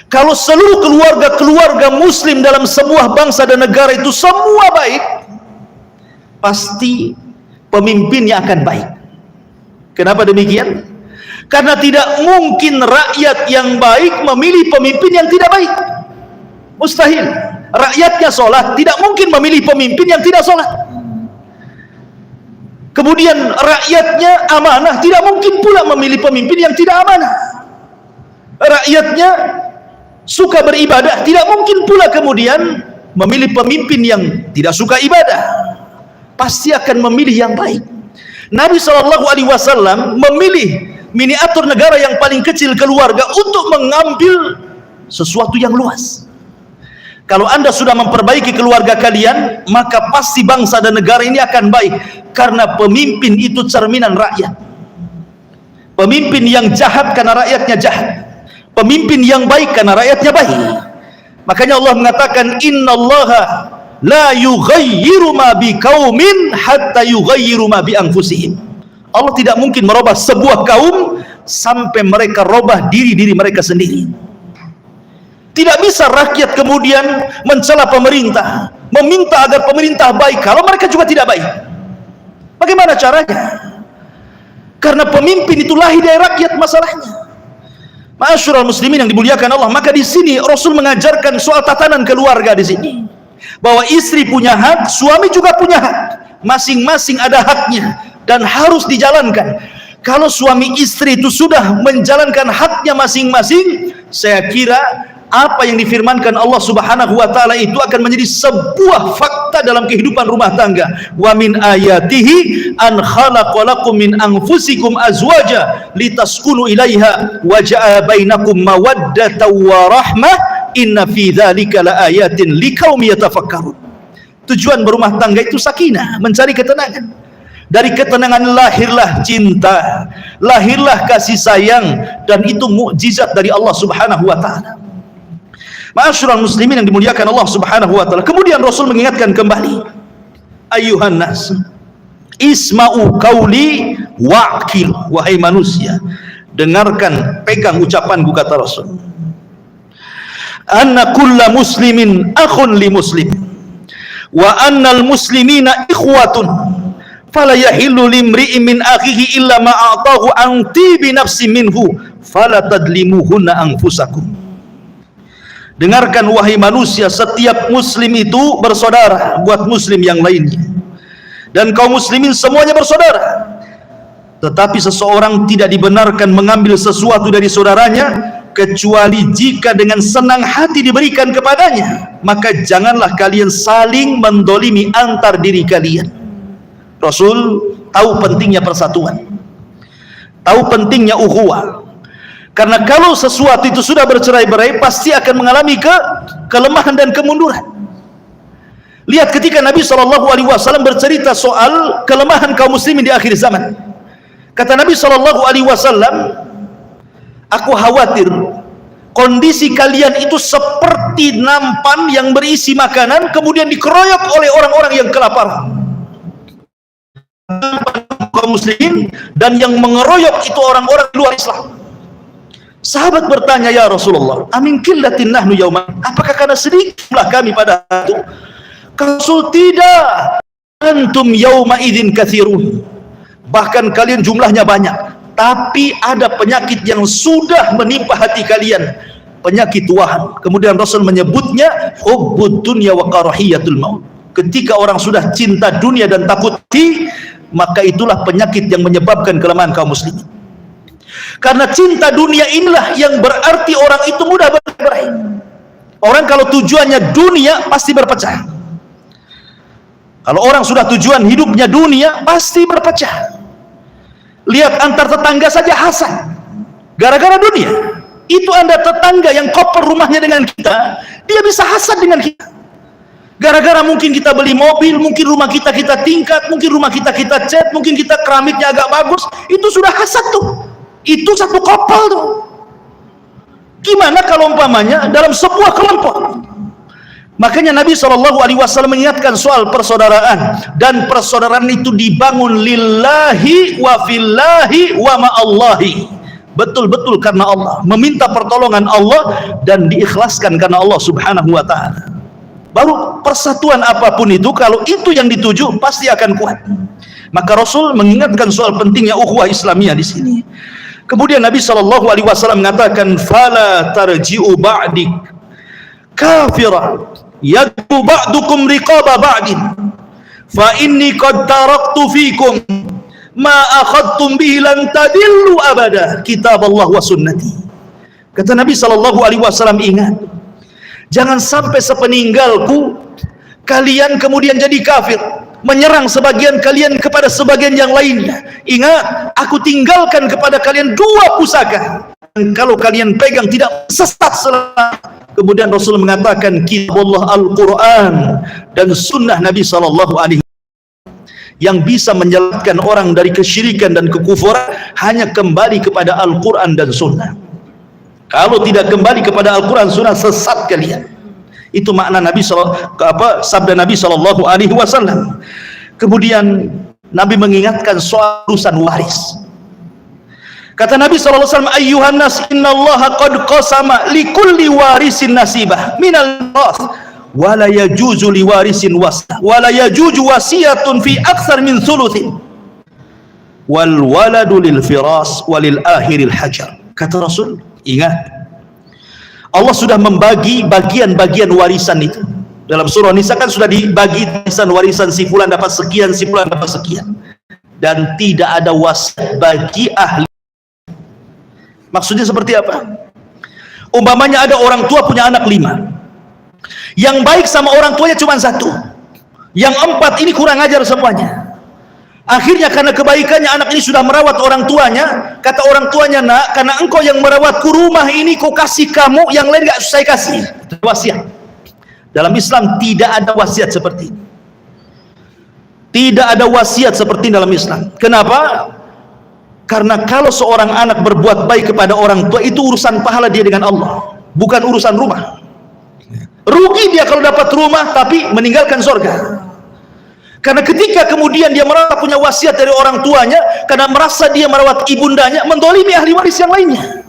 Kalau seluruh keluarga muslim dalam sebuah bangsa dan negara itu semua baik, pasti pemimpinnya akan baik. Kenapa demikian? Karena tidak mungkin rakyat yang baik memilih pemimpin yang tidak baik. Mustahil. Rakyatnya sholat, tidak mungkin memilih pemimpin yang tidak sholat. Kemudian rakyatnya amanah, tidak mungkin pula memilih pemimpin yang tidak amanah. Rakyatnya suka beribadah, tidak mungkin pula kemudian memilih pemimpin yang tidak suka ibadah. Pasti akan memilih yang baik. Nabi SAW memilih miniatur negara yang paling kecil, keluarga, untuk mengambil sesuatu yang luas. Kalau anda sudah memperbaiki keluarga kalian, maka pasti bangsa dan negara ini akan baik. Karena pemimpin itu cerminan rakyat. Pemimpin yang jahat karena rakyatnya jahat. Pemimpin yang baik karena rakyatnya baik. Makanya Allah mengatakan, innallaha la yughayyiru ma biqaumin hatta yughayyiru ma bi anfusihim. Allah tidak mungkin merubah sebuah kaum sampai mereka rubah diri mereka sendiri. Tidak bisa rakyat kemudian mencela pemerintah, meminta agar pemerintah baik kalau mereka juga tidak baik? Bagaimana caranya? Karena pemimpin itu lahir dari rakyat masalahnya. Ma'asyiral muslimin yang dimuliakan Allah, maka di sini Rasul mengajarkan soal tatanan keluarga di sini. Bahwa istri punya hak, suami juga punya hak. Masing-masing ada haknya dan harus dijalankan. Kalau suami istri itu sudah menjalankan haknya masing-masing, saya kira apa yang difirmankan Allah Subhanahu wa taala itu akan menjadi sebuah fakta dalam kehidupan rumah tangga. Wa min ayatihi an khalaqalakum min anfusikum azwaja litaskunu ilaiha wa ja'a bainakum mawaddatan wa rahmah inna fi dzalika laayatin liqaumin yatafakkarun. Tujuan berumah tangga itu sakinah, mencari ketenangan. Dari ketenangan lahirlah cinta, lahirlah kasih sayang, dan itu mukjizat dari Allah Subhanahu wa taala. Ma'asyiral muslimin yang dimuliakan Allah Subhanahu wa taala. Kemudian Rasul mengingatkan kembali, ayyuhan nas, isma'u qauli wa'qil, wahai manusia, dengarkan, pegang ucapanku, kata Rasul. Anna kulla muslimin akhun li muslim wa annal muslimina ikhwatun fala yahillu limri'in min akhihi illa ma a'tahu an tibi nafsi minhu fala tadlimuhunna anfusakum. Dengarkan wahai manusia, setiap muslim itu bersaudara buat muslim yang lainnya, dan kaum muslimin semuanya bersaudara. Tetapi seseorang tidak dibenarkan mengambil sesuatu dari saudaranya kecuali jika dengan senang hati diberikan kepadanya. Maka janganlah kalian saling mendolimi antar diri kalian. Rasul tahu pentingnya persatuan, tahu pentingnya ukhuwah. Karena kalau sesuatu itu sudah bercerai-berai, pasti akan mengalami kelemahan dan kemunduran. Lihat ketika Nabi SAW bercerita soal kelemahan kaum muslimin di akhir zaman. Kata Nabi SAW, aku khawatir kondisi kalian itu seperti nampan yang berisi makanan kemudian dikeroyok oleh orang-orang yang kelaparan. Kaum muslimin, dan yang mengeroyok itu orang-orang luar Islam. Sahabat bertanya, ya Rasulullah, amin qillatin nahnu yauman, apakah karena sedikitlah kami pada itu? Rasul, tidak, antum yauma idzin katsirun, bahkan kalian jumlahnya banyak, tapi ada penyakit yang sudah menimpa hati kalian, penyakit tuahan. Kemudian Rasul menyebutnya hubbud dunya wa karahiyatul maut. Ketika orang sudah cinta dunia dan takut mati, maka itulah penyakit yang menyebabkan kelemahan kaum muslimin. Karena cinta dunia inilah yang berarti orang itu mudah bercerai. Orang kalau tujuannya dunia pasti berpecah. Kalau orang sudah tujuan hidupnya dunia pasti berpecah. Lihat antar tetangga saja hasad gara-gara dunia. Itu Anda tetangga yang koper rumahnya dengan kita, dia bisa hasad dengan kita. Gara-gara mungkin kita beli mobil, mungkin rumah kita tingkat, mungkin rumah kita cat, mungkin kita keramiknya agak bagus, itu sudah hasad tuh. Itu satu kopel tuh. Gimana kalau umpamanya dalam sebuah kelompok? Makanya Nabi SAW mengingatkan soal persaudaraan, dan persaudaraan itu dibangun lillahi wa fillahi wa ma'allahi, betul-betul karena Allah, meminta pertolongan Allah dan diikhlaskan karena Allah Subhanahu wa taala. Baru persatuan apapun itu, kalau itu yang dituju pasti akan kuat. Maka Rasul mengingatkan soal pentingnya ukhuwah Islamiyah di sini. Kemudian Nabi SAW mengatakan, fala tarji'u ba'di kafira yad'u ba'dukum riqaba ba'din fa inni qad taraktu fikum ma akhadtum bihi lan tadillu abada kitab Allah wa sunnati. Kata Nabi SAW, ingat, jangan sampai sepeninggalku kalian kemudian jadi kafir, menyerang sebagian kalian kepada sebagian yang lainnya. Ingat, aku tinggalkan kepada kalian dua pusaka, dan kalau kalian pegang tidak sesat selama. Kemudian Rasul mengatakan, kitab Allah Al-Quran dan sunnah Nabi SAW. Yang bisa menyelamatkan orang dari kesyirikan dan kekufuran hanya kembali kepada Al-Quran dan sunnah. Kalau tidak kembali kepada Al-Quran sunnah, sesat kalian. Itu makna Nabi sabda Nabi SAW. Kemudian Nabi mengingatkan soal urusan waris. Kata Nabi SAW, ayyuhan nas innallaha qad qasama likulli warisin nasibah minal miras wala yajuzu liwarisin wasa wala yajuju wasiyatun fi akthar min thuluthin wal waladu lil firas walil akhiril hajar. Kata Rasul, ingat, Allah sudah membagi bagian-bagian warisan itu. Dalam surah Nisa kan sudah dibagi warisan si fulan dapat sekian, si fulan dapat sekian, dan tidak ada wasiat bagi ahli. Maksudnya seperti apa? Umpamanya ada orang tua punya anak 5, yang baik sama orang tuanya cuma 1, yang 4 ini kurang ajar semuanya. Akhirnya karena kebaikannya anak ini sudah merawat orang tuanya, kata orang tuanya, nak, karena engkau yang merawatku, rumah ini kau kasih kamu, yang lain gak saya kasih. Wasiat. Dalam Islam tidak ada wasiat seperti ini. Tidak ada wasiat seperti ini dalam Islam. Kenapa? Karena kalau seorang anak berbuat baik kepada orang tua, itu urusan pahala dia dengan Allah, bukan urusan rumah. Rugi dia kalau dapat rumah tapi meninggalkan surga. Karena ketika kemudian dia merasa punya wasiat dari orang tuanya, karena merasa dia merawat ibundanya, mendolimi ahli waris yang lainnya.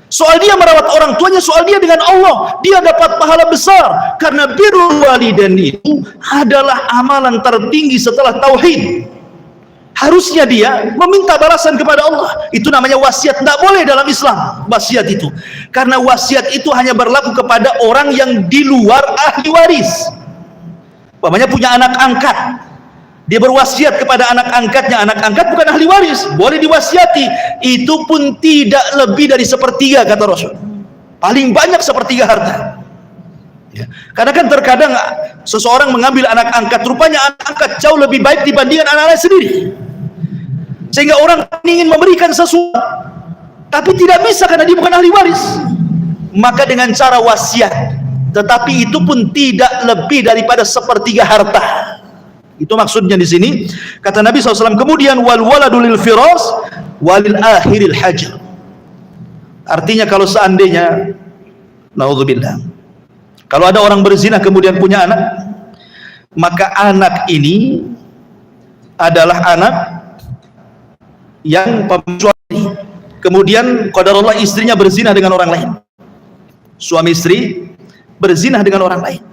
Soal dia merawat orang tuanya, soal dia dengan Allah, dia dapat pahala besar. Karena birrul walidain itu adalah amalan tertinggi setelah tauhid. Harusnya dia meminta balasan kepada Allah. Itu namanya wasiat. Tidak boleh dalam Islam wasiat itu, karena wasiat itu hanya berlaku kepada orang yang di luar ahli waris. Umpamanya punya anak angkat, dia berwasiat kepada anak angkatnya. Anak angkat bukan ahli waris, boleh diwasiati. Itu pun tidak lebih dari 1/3 kata Rasul. Paling banyak 1/3 harta. Ya. Karena kan terkadang seseorang mengambil anak angkat, rupanya anak angkat jauh lebih baik dibandingkan anak-anak sendiri, sehingga orang ingin memberikan sesuatu tapi tidak bisa karena dia bukan ahli waris. Maka dengan cara wasiat, tetapi itu pun tidak lebih daripada 1/3 harta. Itu maksudnya di sini. Kata Nabi SAW kemudian, wal waladu lil firas walil akhiril hajar. Artinya kalau seandainya, naudzubillah, kalau ada orang berzina kemudian punya anak, maka anak ini adalah anak yang suami, kemudian qadarullah istrinya berzina dengan orang lain. Suami istri berzina dengan orang lain,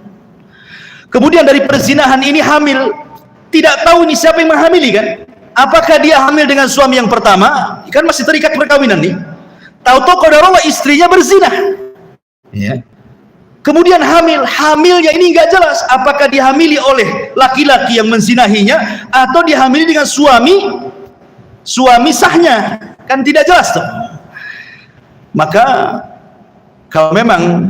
kemudian dari perzinahan ini hamil. Tidak tahu ini siapa yang menghamili kan? Apakah dia hamil dengan suami yang pertama? Kan masih terikat perkawinan nih. Tahu-tahu qadarullah istrinya berzina. Ya. Kemudian hamilnya ini nggak jelas. Apakah dihamili oleh laki-laki yang menzinahinya atau dihamili dengan suami sahnya? Kan tidak jelas tuh. Maka kalau memang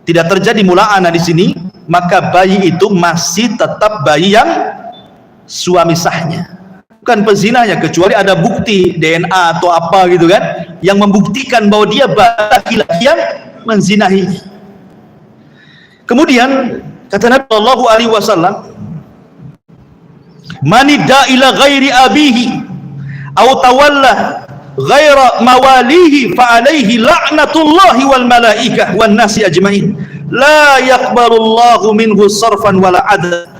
tidak terjadi mula'anah di sini, maka bayi itu masih tetap bayi yang suami sahnya, bukan pezinanya, kecuali ada bukti DNA atau apa gitu kan, yang membuktikan bahwa dia laki-laki yang menzinahinya. Kemudian kata Nabi Shallallahu Alaihi Wasallam, manidda ila ghairi abihi aw tawalla ghaira mawalihi fa alaihi la'natullahi wal malaikah wan nasi ajmain la yaqbalullahu minhu sarfan wala adl.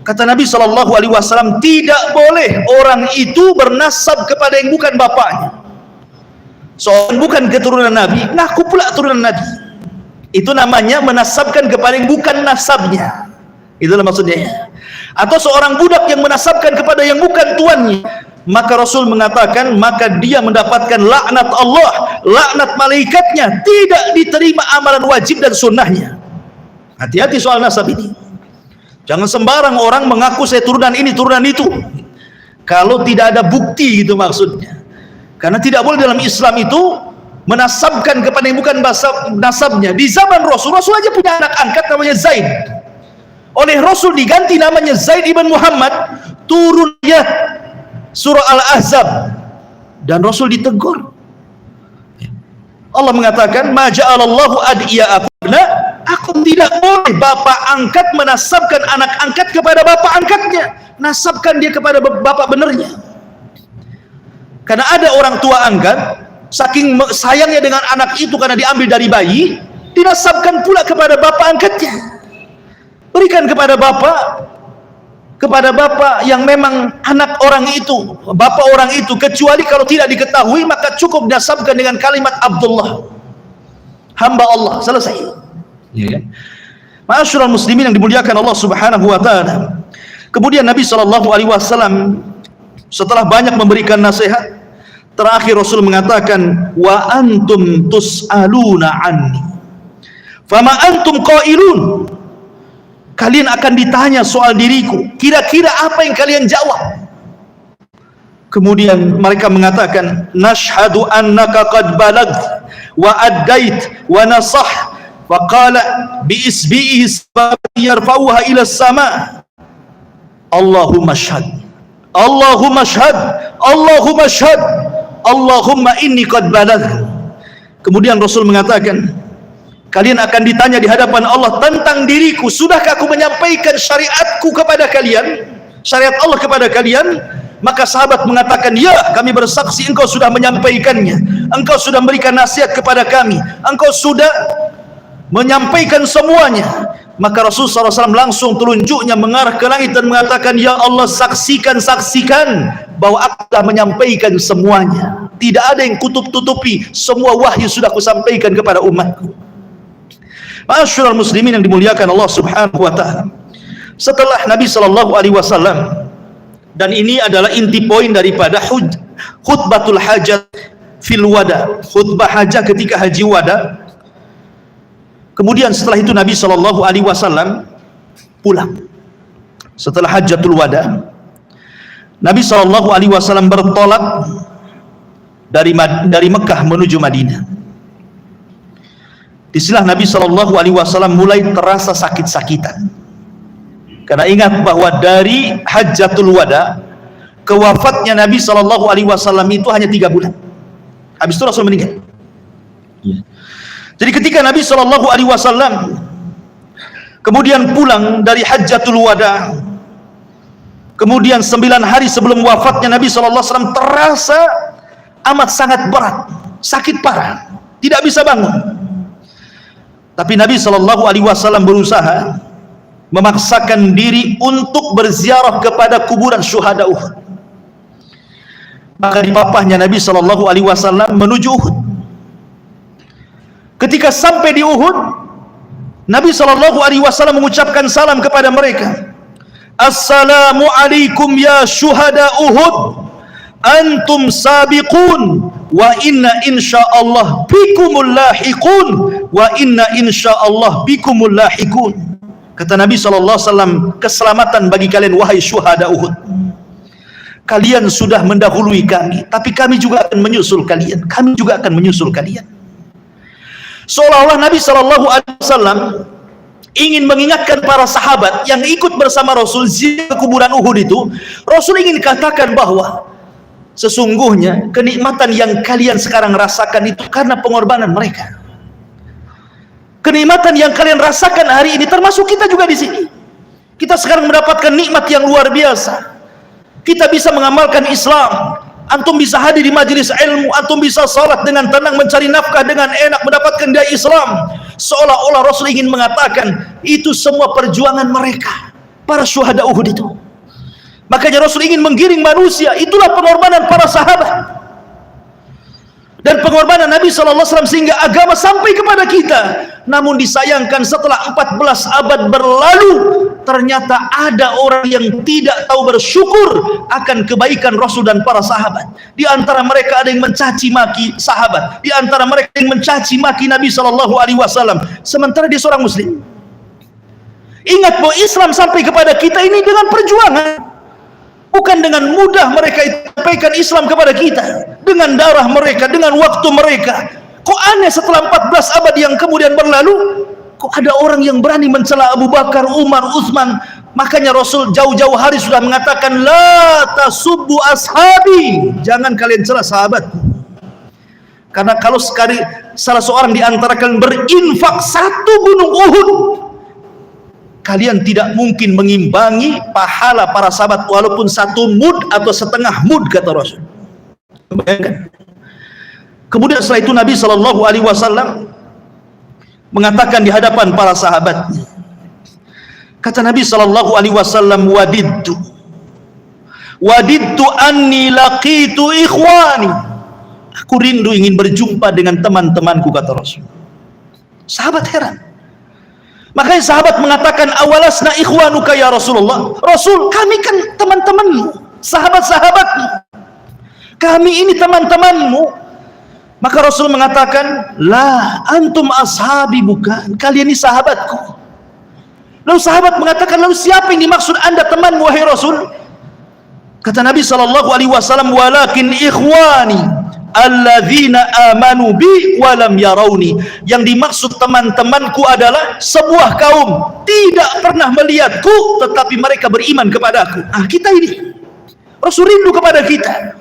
Kata Nabi Shallallahu Alaihi Wasallam, tidak boleh orang itu bernasab kepada yang bukan bapaknya. Seorang bukan keturunan Nabi, ngaku pula keturunan Nabi. Itu namanya menasabkan kepada yang bukan nasabnya. Itulah maksudnya. Atau seorang budak yang menasabkan kepada yang bukan tuannya, maka Rasul mengatakan, maka dia mendapatkan laknat Allah, laknat malaikatnya, tidak diterima amalan wajib dan sunnahnya. Hati-hati soal nasab ini. Jangan sembarang orang mengaku saya turunan ini, turunan itu, kalau tidak ada bukti, gitu maksudnya. Karena tidak boleh dalam Islam itu menasabkan kepada yang bukan nasabnya. Di zaman Rasul aja punya anak angkat namanya Zaid. Oleh Rasul diganti namanya Zaid ibn Muhammad, turunnya surah Al-Ahzab, dan Rasul ditegur. Allah mengatakan, ma ja'alallahu adiya'akumna, aku tidak boleh bapak angkat menasabkan anak angkat kepada bapak angkatnya. Nasabkan dia kepada bapak benernya. Karena ada orang tua angkat, saking sayangnya dengan anak itu karena diambil dari bayi, dinasabkan pula kepada bapak angkatnya. Berikan kepada bapak yang memang anak orang itu, bapak orang itu, kecuali kalau tidak diketahui, maka cukup dinasabkan dengan kalimat Abdullah, hamba Allah, selesai. Ya. Ma'asyiral muslimin yang dimuliakan Allah Subhanahu wa taala. Kemudian Nabi SAW setelah banyak memberikan nasihat, terakhir Rasul mengatakan, wa antum tus'aluna anni fama antum qailun. Kalian akan ditanya soal diriku, kira-kira apa yang kalian jawab? Kemudian mereka mengatakan, nashhadu annaka qad balagh wa addait wa nasah. Faqala bi isbihi yarfa'uha ila as-sama'. Allahumma shahad, Allahumma shahad, Allahumma shahad, Allahumma inni qad balagh. Kemudian Rasul mengatakan, kalian akan ditanya di hadapan Allah tentang diriku, sudahkah aku menyampaikan syariatku kepada kalian, syariat Allah kepada kalian? Maka sahabat mengatakan, ya, kami bersaksi engkau sudah menyampaikannya, engkau sudah memberikan nasihat kepada kami, engkau sudah menyampaikan semuanya. Maka Rasulullah SAW langsung telunjuknya mengarah ke langit dan mengatakan, ya Allah, saksikan bahwa aku telah menyampaikan semuanya, tidak ada yang kutup-tutupi, semua wahyu sudah kusampaikan kepada umatku. Ma'asyiral muslimin yang dimuliakan Allah Subhanahu wa taala. Setelah Nabi SAW, dan ini adalah inti poin daripada khutbatul hajat fil wada, khutbah hajat ketika haji wada. Kemudian setelah itu Nabi SAW pulang. Setelah hajatul wada, Nabi SAW bertolak dari Mekah menuju Madinah. Disinilah Nabi SAW mulai terasa sakit-sakitan. Karena ingat bahwa dari hajatul wada ke wafatnya Nabi SAW itu hanya 3 bulan. Habis itu Rasul meninggal. Jadi ketika Nabi SAW kemudian pulang dari hajatul wada, kemudian 9 hari sebelum wafatnya Nabi SAW terasa amat sangat berat, sakit parah, tidak bisa bangun. Tapi Nabi SAW berusaha memaksakan diri untuk berziarah kepada kuburan syuhada Uhud. Maka dipapahnya Nabi SAW menuju Uhud. Ketika sampai di Uhud, Nabi SAW mengucapkan salam kepada mereka. Assalamu alaikum ya syuhada Uhud, antum sabiqun wa inna insyaallah bikumul lahiqun, wa inna insyaallah bikumul lahiqun. Kata Nabi SAW, keselamatan bagi kalian wahai syuhada Uhud. Kalian sudah mendahului kami, tapi kami juga akan menyusul kalian. Kami juga akan menyusul kalian. Seolah-olah Nabi SAW ingin mengingatkan para sahabat yang ikut bersama Rasul ziarah kuburan Uhud itu. Rasul ingin katakan bahwa sesungguhnya kenikmatan yang kalian sekarang rasakan itu karena pengorbanan mereka. Kenikmatan yang kalian rasakan hari ini, termasuk kita juga di sini. Kita sekarang mendapatkan nikmat yang luar biasa. Kita bisa mengamalkan Islam. Antum bisa hadir di majelis ilmu, antum bisa salat dengan tenang, mencari nafkah dengan enak, mendapatkan dia Islam. Seolah-olah Rasul ingin mengatakan itu semua perjuangan mereka, para syuhada Uhud itu. Makanya Rasul ingin menggiring manusia, itulah pengorbanan para sahabat dan pengorbanan Nabi SAW sehingga agama sampai kepada kita. Namun disayangkan setelah 14 abad berlalu, ternyata ada orang yang tidak tahu bersyukur akan kebaikan Rasul dan para sahabat. Di antara mereka ada yang mencaci maki sahabat, di antara mereka yang mencaci maki Nabi SAW, sementara dia seorang muslim. Ingat bahwa Islam sampai kepada kita ini dengan perjuangan. Bukan dengan mudah mereka sampaikan Islam kepada kita, dengan darah mereka, dengan waktu mereka. Kok aneh setelah 14 abad yang kemudian berlalu, kok ada orang yang berani mencela Abu Bakar, Umar, Utsman. Makanya Rasul jauh-jauh hari sudah mengatakan, la tasubbu ashabi, jangan kalian cela sahabatku. Karena kalau sekali salah seorang di antara kalian berinfak 1 gunung Uhud, kalian tidak mungkin mengimbangi pahala para sahabat walaupun 1 mud atau setengah mud, kata Rasul. Bayangkan. Kemudian setelah itu Nabi SAW mengatakan di hadapan para sahabat, kata Nabi SAW, wadidtu anni laqitu ikhwani, aku rindu ingin berjumpa dengan teman-temanku, kata Rasul. Sahabat heran, Makanya sahabat mengatakan, awalasna ikhwanuka ya Rasulullah. Rasul, kami kan teman-temanmu, sahabat-sahabatmu, kami ini teman-temanmu. Maka Rasul mengatakan, la antum ashabi, bukan, kalian ini sahabatku. Lalu sahabat mengatakan, lalu siapa yang dimaksud anda temanmu wahai Rasul? Kata Nabi SAW, walakin ikhwani alladzina amanu bi walam yarawni. Yang dimaksud teman-temanku adalah sebuah kaum tidak pernah melihatku tetapi mereka beriman kepadaku. Kita ini Rasul rindu kepada kita,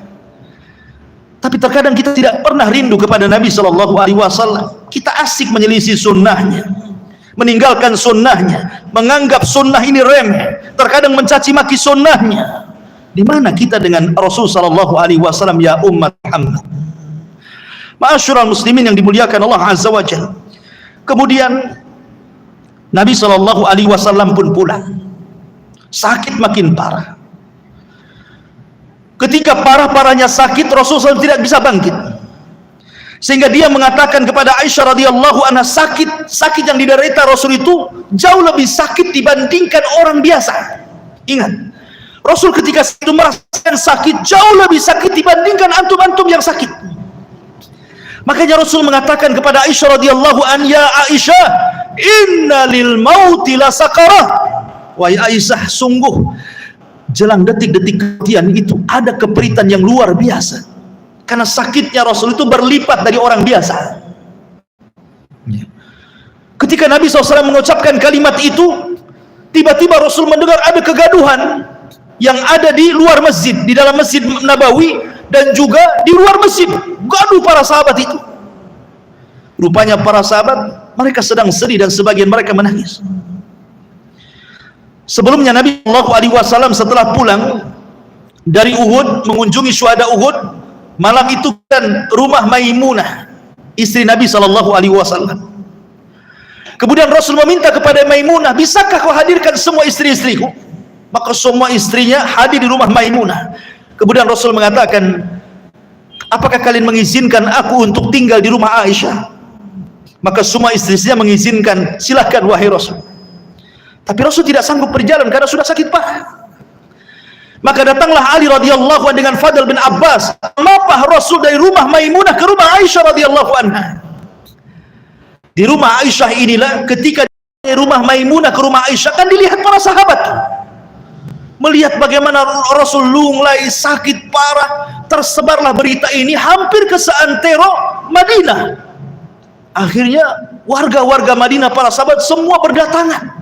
tapi terkadang kita tidak pernah rindu kepada Nabi SAW. Kita asik menyelisih sunnahnya, meninggalkan sunnahnya, menganggap sunnah ini remeh, terkadang mencaci maki sunnahnya. Di mana kita dengan Rasul SAW, ya umat Muhammad? Ma'asyiral muslimin yang dimuliakan Allah Azza wa Jalla. Kemudian Nabi SAW pun pulang, sakit makin parah. Ketika parah-parahnya sakit, Rasulullah SAW tidak bisa bangkit, sehingga dia mengatakan kepada Aisyah radhiyallahu anha, sakit yang diderita Rasul itu jauh lebih sakit dibandingkan orang biasa. Ingat, Rasul ketika itu merasakan sakit jauh lebih sakit dibandingkan antum-antum yang sakit. Makanya Rasul mengatakan kepada Aisyah radhiyallahu anha, ya Aisyah, inna lil mauti la sakarat. Wahai Aisyah, sungguh jelang detik-detik kematian itu ada keperitan yang luar biasa. Karena sakitnya Rasul itu berlipat dari orang biasa. Ketika Nabi SAW mengucapkan kalimat itu, tiba-tiba Rasul mendengar ada kegaduhan yang ada di luar masjid, di dalam Masjid Nabawi dan juga di luar masjid. Gaduh para sahabat itu. Rupanya para sahabat mereka sedang sedih dan sebagian mereka menangis. Sebelumnya Nabi SAW setelah pulang dari Uhud, mengunjungi syuhada Uhud, malam itu kan rumah Maimunah, istri Nabi SAW. Kemudian Rasul meminta kepada Maimunah, bisakah kau hadirkan semua istri-istriku? Maka semua istrinya hadir di rumah Maimunah. Kemudian Rasul mengatakan, apakah kalian mengizinkan aku untuk tinggal di rumah Aisyah? Maka semua istri-istrinya mengizinkan, silahkan wahai Rasul. Tapi Rasul tidak sanggup berjalan karena sudah sakit parah. Maka datanglah Ali radhiyallahu anhu dengan Fadl bin Abbas, melapah Rasul dari rumah Maimunah ke rumah Aisyah radhiyallahu anha. Di rumah Aisyah inilah, ketika dari rumah Maimunah ke rumah Aisyah, kan dilihat para sahabat, melihat bagaimana Rasul lunglai, sakit parah. Tersebarlah berita ini hampir ke seantero Madinah. Akhirnya warga-warga Madinah, para sahabat semua berdatangan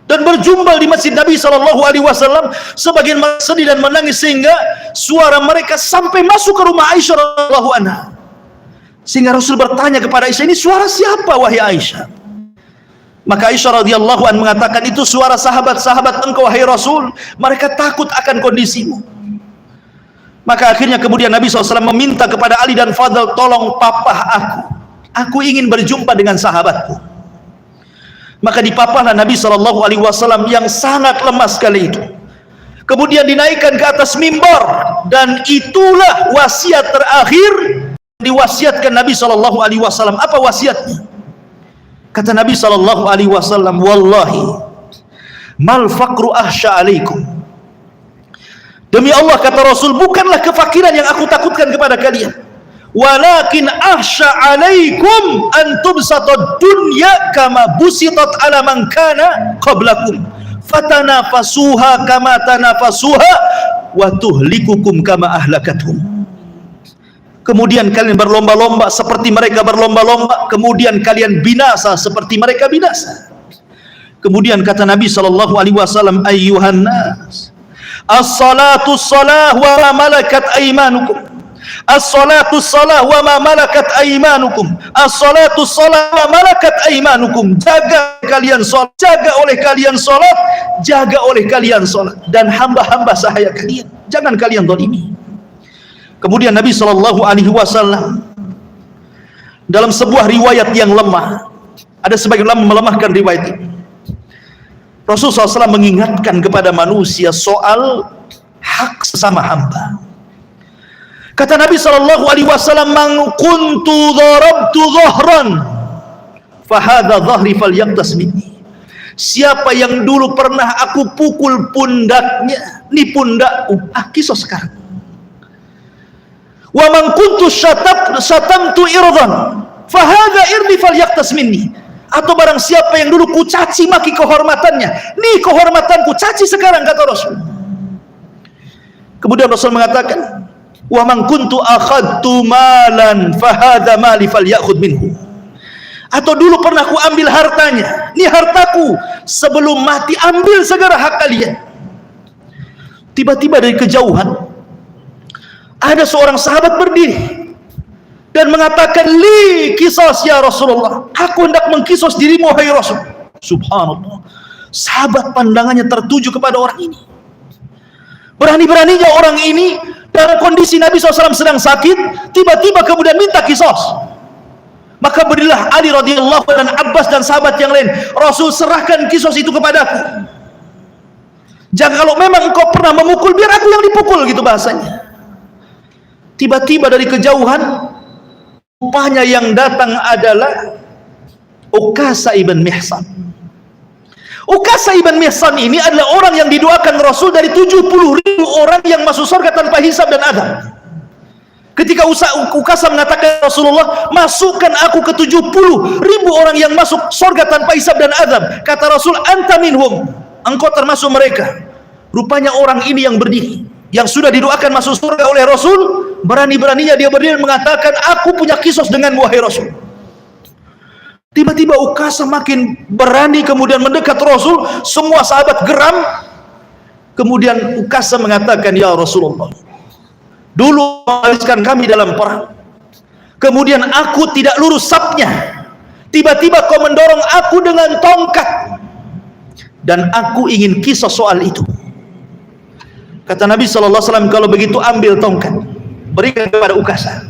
dan berjumbal di masjid Nabi SAW. Sebagian sedih dan menangis sehingga suara mereka sampai masuk ke rumah Aisyah radhiyallahu anha. Sehingga Rasul bertanya kepada Aisyah, ini suara siapa wahai Aisyah? Maka Aisyah radhiyallahu anha mengatakan, itu suara sahabat-sahabat engkau wahai Rasul, mereka takut akan kondisimu. Maka akhirnya kemudian Nabi SAW meminta kepada Ali dan Fadl, tolong papah aku ingin berjumpa dengan sahabatku. Maka dipapahlah Nabi SAW yang sangat lemas sekali itu. Kemudian dinaikkan ke atas mimbar, dan itulah wasiat terakhir diwasiatkan Nabi SAW. Apa wasiatnya? Kata Nabi SAW, wallahi mal faqru ahsya alaikum. Demi Allah, kata Rasul, bukanlah kefakiran yang aku takutkan kepada kalian, walakin ahsya alaikum an tubsatad dunya kama busitat ala man kana qablakum fatanafasuha kama tanafasuha wa tuhlikukum kama ahlakathum. Kemudian kalian berlomba-lomba seperti mereka berlomba-lomba, kemudian kalian binasa seperti mereka binasa. Kemudian kata Nabi SAW, ayyuhan nas, as-salatu salah wa ma malakat aymanukum. As-salatu salah wa ma malakat aymanukum. As-salatu salah wa malakat aymanukum. Jaga kalian salat, jaga oleh kalian salat, jaga oleh kalian salat, dan hamba-hamba sahaya kalian, jangan kalian zalimi. Kemudian Nabi SAW dalam sebuah riwayat yang lemah, ada sebagian ulama melemahkan riwayat ini, Rasulullah SAW mengingatkan kepada manusia soal hak sesama hamba. Kata Nabi SAW, man kuntu dharabtu dhahran fahadha dhahri falyaqtas minni. Siapa yang dulu pernah aku pukul pundaknya, ni pundakku, kisos sekarang. Wa man kuntu syatamtu irdan, fahadha irdi falyaqtas minni. Atau barang siapa yang dulu ku caci maki kehormatannya, nih kehormatanku, caci sekarang, kata Rasul. Kemudian Rasul mengatakan, wa man kuntu akhadtu malan fahadha mali falyakhudh minhu. Atau dulu pernah ku ambil hartanya, nih hartaku, sebelum mati ambil segera hak kalian. Tiba-tiba dari kejauhan ada seorang sahabat berdiri dan mengatakan, li kisos ya Rasulullah, aku hendak mengkisos dirimu wahai Rasul. Subhanallah, sahabat pandangannya tertuju kepada orang ini. Berani-beraninya orang ini dalam kondisi Nabi SAW sedang sakit, tiba-tiba kemudian minta kisos. Maka berilah Ali radhiyallahu dan Abbas dan sahabat yang lain, Rasul serahkan kisos itu kepadaku. Jangan, kalau memang engkau pernah memukul, biar aku yang dipukul, gitu bahasanya. Tiba-tiba dari kejauhan, rupanya yang datang adalah Ukasha ibn Mihsan. Ukasha ibn Mihsan ini adalah orang yang didoakan Rasul dari 70.000 orang yang masuk surga tanpa hisab dan adab. Ketika Ukasha mengatakan, Rasulullah, masukkan aku ke 70.000 orang yang masuk surga tanpa hisab dan adab. Kata Rasul, anta minhum, engkau termasuk mereka. Rupanya orang ini yang berdiri, yang sudah didoakan masuk surga oleh Rasul, berani-beraninya dia berdiri mengatakan, aku punya kisos dengan wahai Rasul. Tiba-tiba Ukasha makin berani kemudian mendekat Rasul, semua sahabat geram. Kemudian Ukasha mengatakan, ya Rasulullah, dulu menghabiskan kami dalam perang, kemudian aku tidak lurus sapnya, tiba-tiba kau mendorong aku dengan tongkat, dan aku ingin kisos soal itu. Kata Nabi SAW, kalau begitu ambil tongkat, berikan kepada Ukasha.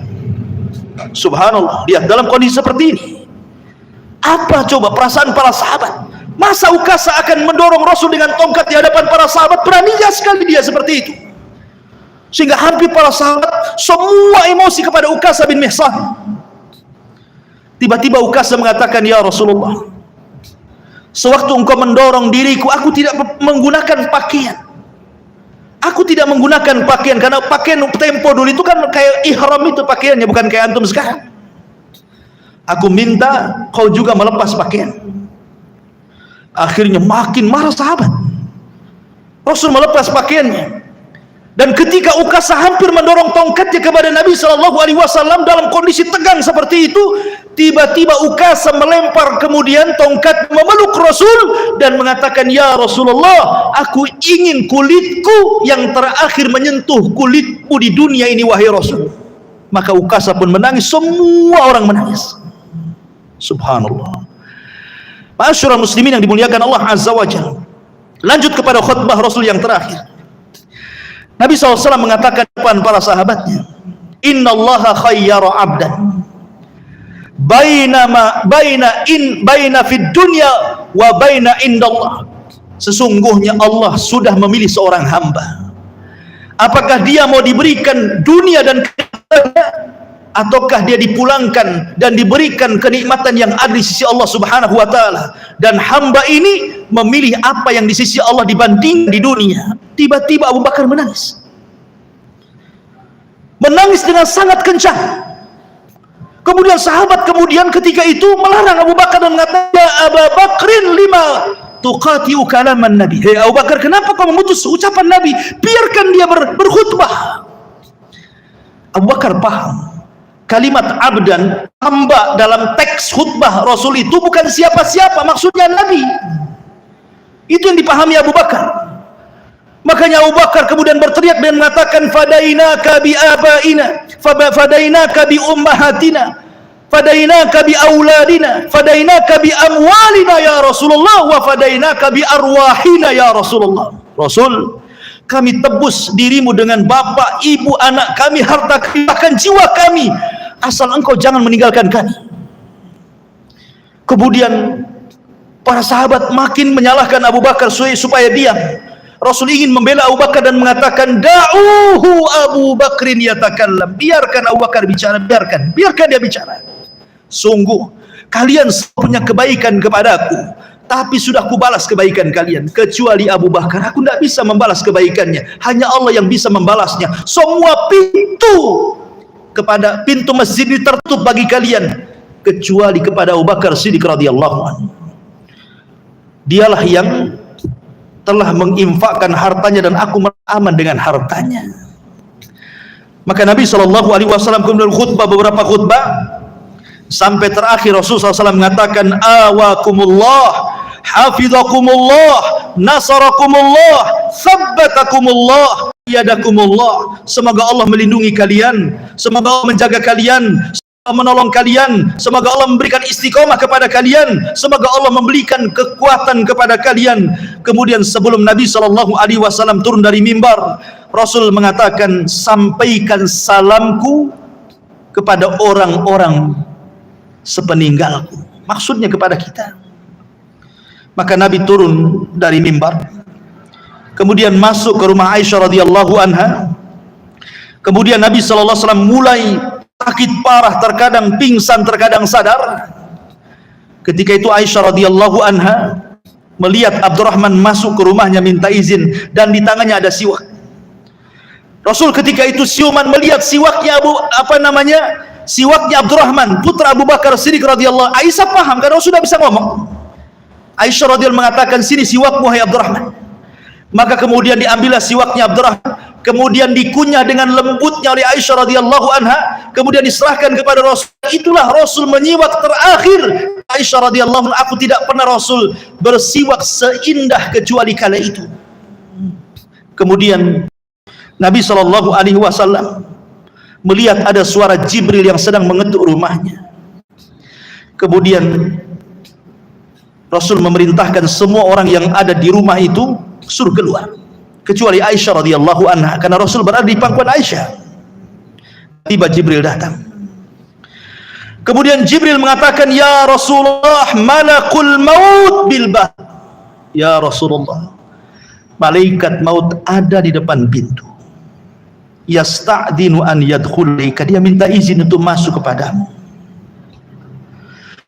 Subhanallah, lihat dalam kondisi seperti ini, apa coba perasaan para sahabat? Masa Ukasha akan mendorong Rasul dengan tongkat di hadapan para sahabat? Beraninya sekali dia seperti itu, sehingga hampir para sahabat semua emosi kepada Ukasha bin Mihsan. Tiba-tiba Ukasha mengatakan, ya Rasulullah, sewaktu engkau mendorong diriku, aku tidak menggunakan pakaian. Aku tidak menggunakan pakaian, karena pakaian tempo dulu itu kan kayak ihram, itu pakaiannya, bukan kayak antum sekarang. Aku minta kau juga melepas pakaian. Akhirnya makin marah sahabat. Rasul melepas pakaiannya, dan ketika Ukasha hampir mendorong tongkatnya kepada Nabi SAW dalam kondisi tegang seperti itu, tiba-tiba Ukasha melempar kemudian tongkat, memeluk Rasul dan mengatakan, ya Rasulullah, aku ingin kulitku yang terakhir menyentuh kulitmu di dunia ini wahai Rasul. Maka Ukasha pun menangis, semua orang menangis. Subhanallah. Ma'asyiral muslimin yang dimuliakan Allah Azza wa Jalla. Lanjut kepada khutbah Rasul yang terakhir. Nabi SAW mengatakan kepada para sahabatnya, Inna allaha khayyara abdan baina fid dunya wa baina indallah. Sesungguhnya Allah sudah memilih seorang hamba, apakah dia mau diberikan dunia dan kenikmatannya, ataukah dia dipulangkan dan diberikan kenikmatan yang ada di sisi Allah Subhanahu wa taala. Dan hamba ini memilih apa yang di sisi Allah dibanding di dunia. Tiba-tiba Abu Bakar menangis dengan sangat kencang. Kemudian sahabat ketika itu melarang Abu Bakar dan mengatakan, ya Abu Bakrin lima tuqati'u kalaman Nabi. Hei Abu Bakar, kenapa kau memutus ucapan Nabi? Biarkan dia berkhutbah. Abu Bakar paham, kalimat abdan, hamba, dalam teks khutbah Rasul itu bukan siapa-siapa, maksudnya Nabi. Itu yang dipahami Abu Bakar. Makanya Abu Bakar kemudian berteriak dan mengatakan, fadainaka bi abaina, fadainaka bi ummahatina, fadainaka bi auladina, fadainaka bi amwalina ya Rasulullah, wa fadainaka bi arwahina ya Rasulullah. Rasul, kami tebus dirimu dengan bapak, ibu, anak kami, harta kami, bahkan jiwa kami, asal engkau jangan meninggalkan kami. Kemudian para sahabat makin menyalahkan Abu Bakar supaya diam. Rasul ingin membela Abu Bakar dan mengatakan, da'uhu Abu Bakrin yatakallam, biarkan Abu Bakar bicara, biarkan dia bicara. Sungguh kalian punya kebaikan kepadaku, tapi sudah kubalas kebaikan kalian. Kecuali Abu Bakar, aku tidak bisa membalas kebaikannya. Hanya Allah yang bisa membalasnya. Semua pintu masjid ini tertutup bagi kalian, kecuali kepada Abu Bakar Siddiq radhiyallahu anhu. Dialah yang telah menginfakkan hartanya dan aku aman dengan hartanya. Maka Nabi SAW kemudian khutbah beberapa khutbah sampai terakhir Rasulullah SAW mengatakan, awakumullah, hafizakumullah, nasarakumullah, sabbatakumullah, yadakumullah. Semoga Allah melindungi kalian, semoga Allah menjaga kalian, menolong kalian, semoga Allah memberikan istiqomah kepada kalian, semoga Allah memberikan kekuatan kepada kalian. Kemudian sebelum Nabi SAW turun dari mimbar, Rasul mengatakan, sampaikan salamku kepada orang-orang sepeninggalku, maksudnya kepada kita. Maka Nabi turun dari mimbar, kemudian masuk ke rumah Aisyah radhiyallahu anha. Kemudian Nabi SAW mulai sakit parah, terkadang pingsan, terkadang sadar. Ketika itu Aisyah radhiyallahu anha melihat Abdurrahman masuk ke rumahnya minta izin, dan di tangannya ada siwak. Rasul ketika itu siuman melihat siwaknya siwaknya Abdurrahman putra Abu Bakar Siddiq radhiyallahu. Aisyah paham karena Rasul sudah bisa ngomong. Aisyah radhiyallahu mengatakan, sini siwakmu hai Abdurrahman. Maka kemudian diambillah siwaknya Abdurrahman, kemudian dikunyah dengan lembutnya oleh Aisyah radhiyallahu anha, kemudian diserahkan kepada Rasul. Itulah Rasul menyiwak terakhir. Aisyah radhiyallahu anha, aku tidak pernah Rasul bersiwak seindah kecuali kala itu. Kemudian Nabi SAW melihat ada suara Jibril yang sedang mengetuk rumahnya. Kemudian Rasul memerintahkan semua orang yang ada di rumah itu suruh keluar, kecuali Aisyah radhiyallahu anha, karena Rasul berada di pangkuan Aisyah. Tiba Jibril datang. Kemudian Jibril mengatakan, ya Rasulullah, malakul maut bil bab. Ya Rasulullah, malaikat maut ada di depan pintu. Yasta'dinu an yadkhulaika, dia minta izin untuk masuk kepadamu.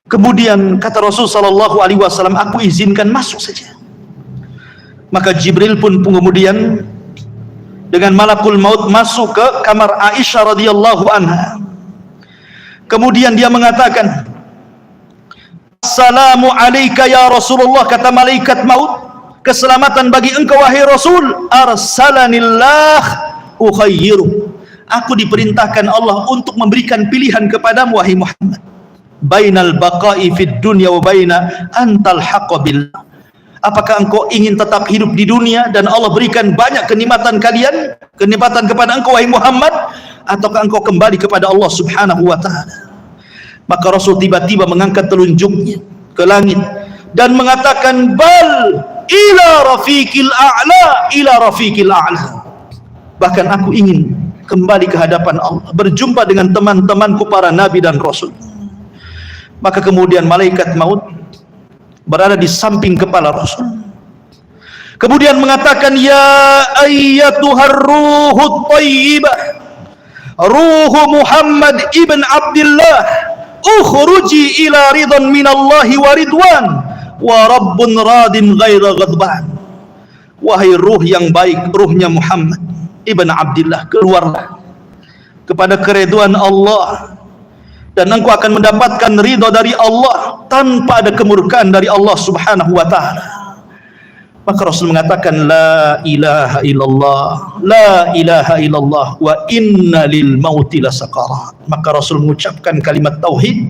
Kemudian kata Rasul SAW, aku izinkan masuk saja. Maka Jibril pun kemudian dengan malakul maut masuk ke kamar Aisyah radhiyallahu anha. Kemudian dia mengatakan, assalamu alayka ya Rasulullah, kata malaikat maut, keselamatan bagi engkau wahai Rasul. Arsalanillah ukhayyiru, aku diperintahkan Allah untuk memberikan pilihan kepadamu wahai Muhammad, bainal baqa'i fid dunya wa baina antal haqqa billah. Apakah engkau ingin tetap hidup di dunia dan Allah berikan banyak kenikmatan kepada engkau wahai Muhammad, ataukah engkau kembali kepada Allah Subhanahu wa taala? Maka Rasul tiba-tiba mengangkat telunjuknya ke langit dan mengatakan, bal ila rafiqil a'la, ila rafiqil a'la. Bahkan aku ingin kembali ke hadapan Allah, berjumpa dengan teman-temanku para nabi dan rasul. Maka kemudian malaikat maut berada di samping kepala Rasul, kemudian mengatakan, ya ayyatuhar ruhut thayyibah, ruhu Muhammad ibn Abdullah, ukhruji ila ridhan minallahi wa ridwan wa rabbun radin ghaira ghadban. Wahai ruh yang baik, ruhnya Muhammad ibn Abdullah, keluarlah kepada keridhaan Allah, dan engkau akan mendapatkan ridha dari Allah tanpa ada kemurkaan dari Allah Subhanahu wa taala. Maka Rasul mengatakan, la ilaha illallah, la ilaha illallah, wa inna lil mauti lasakarat. Maka Rasul mengucapkan kalimat tauhid,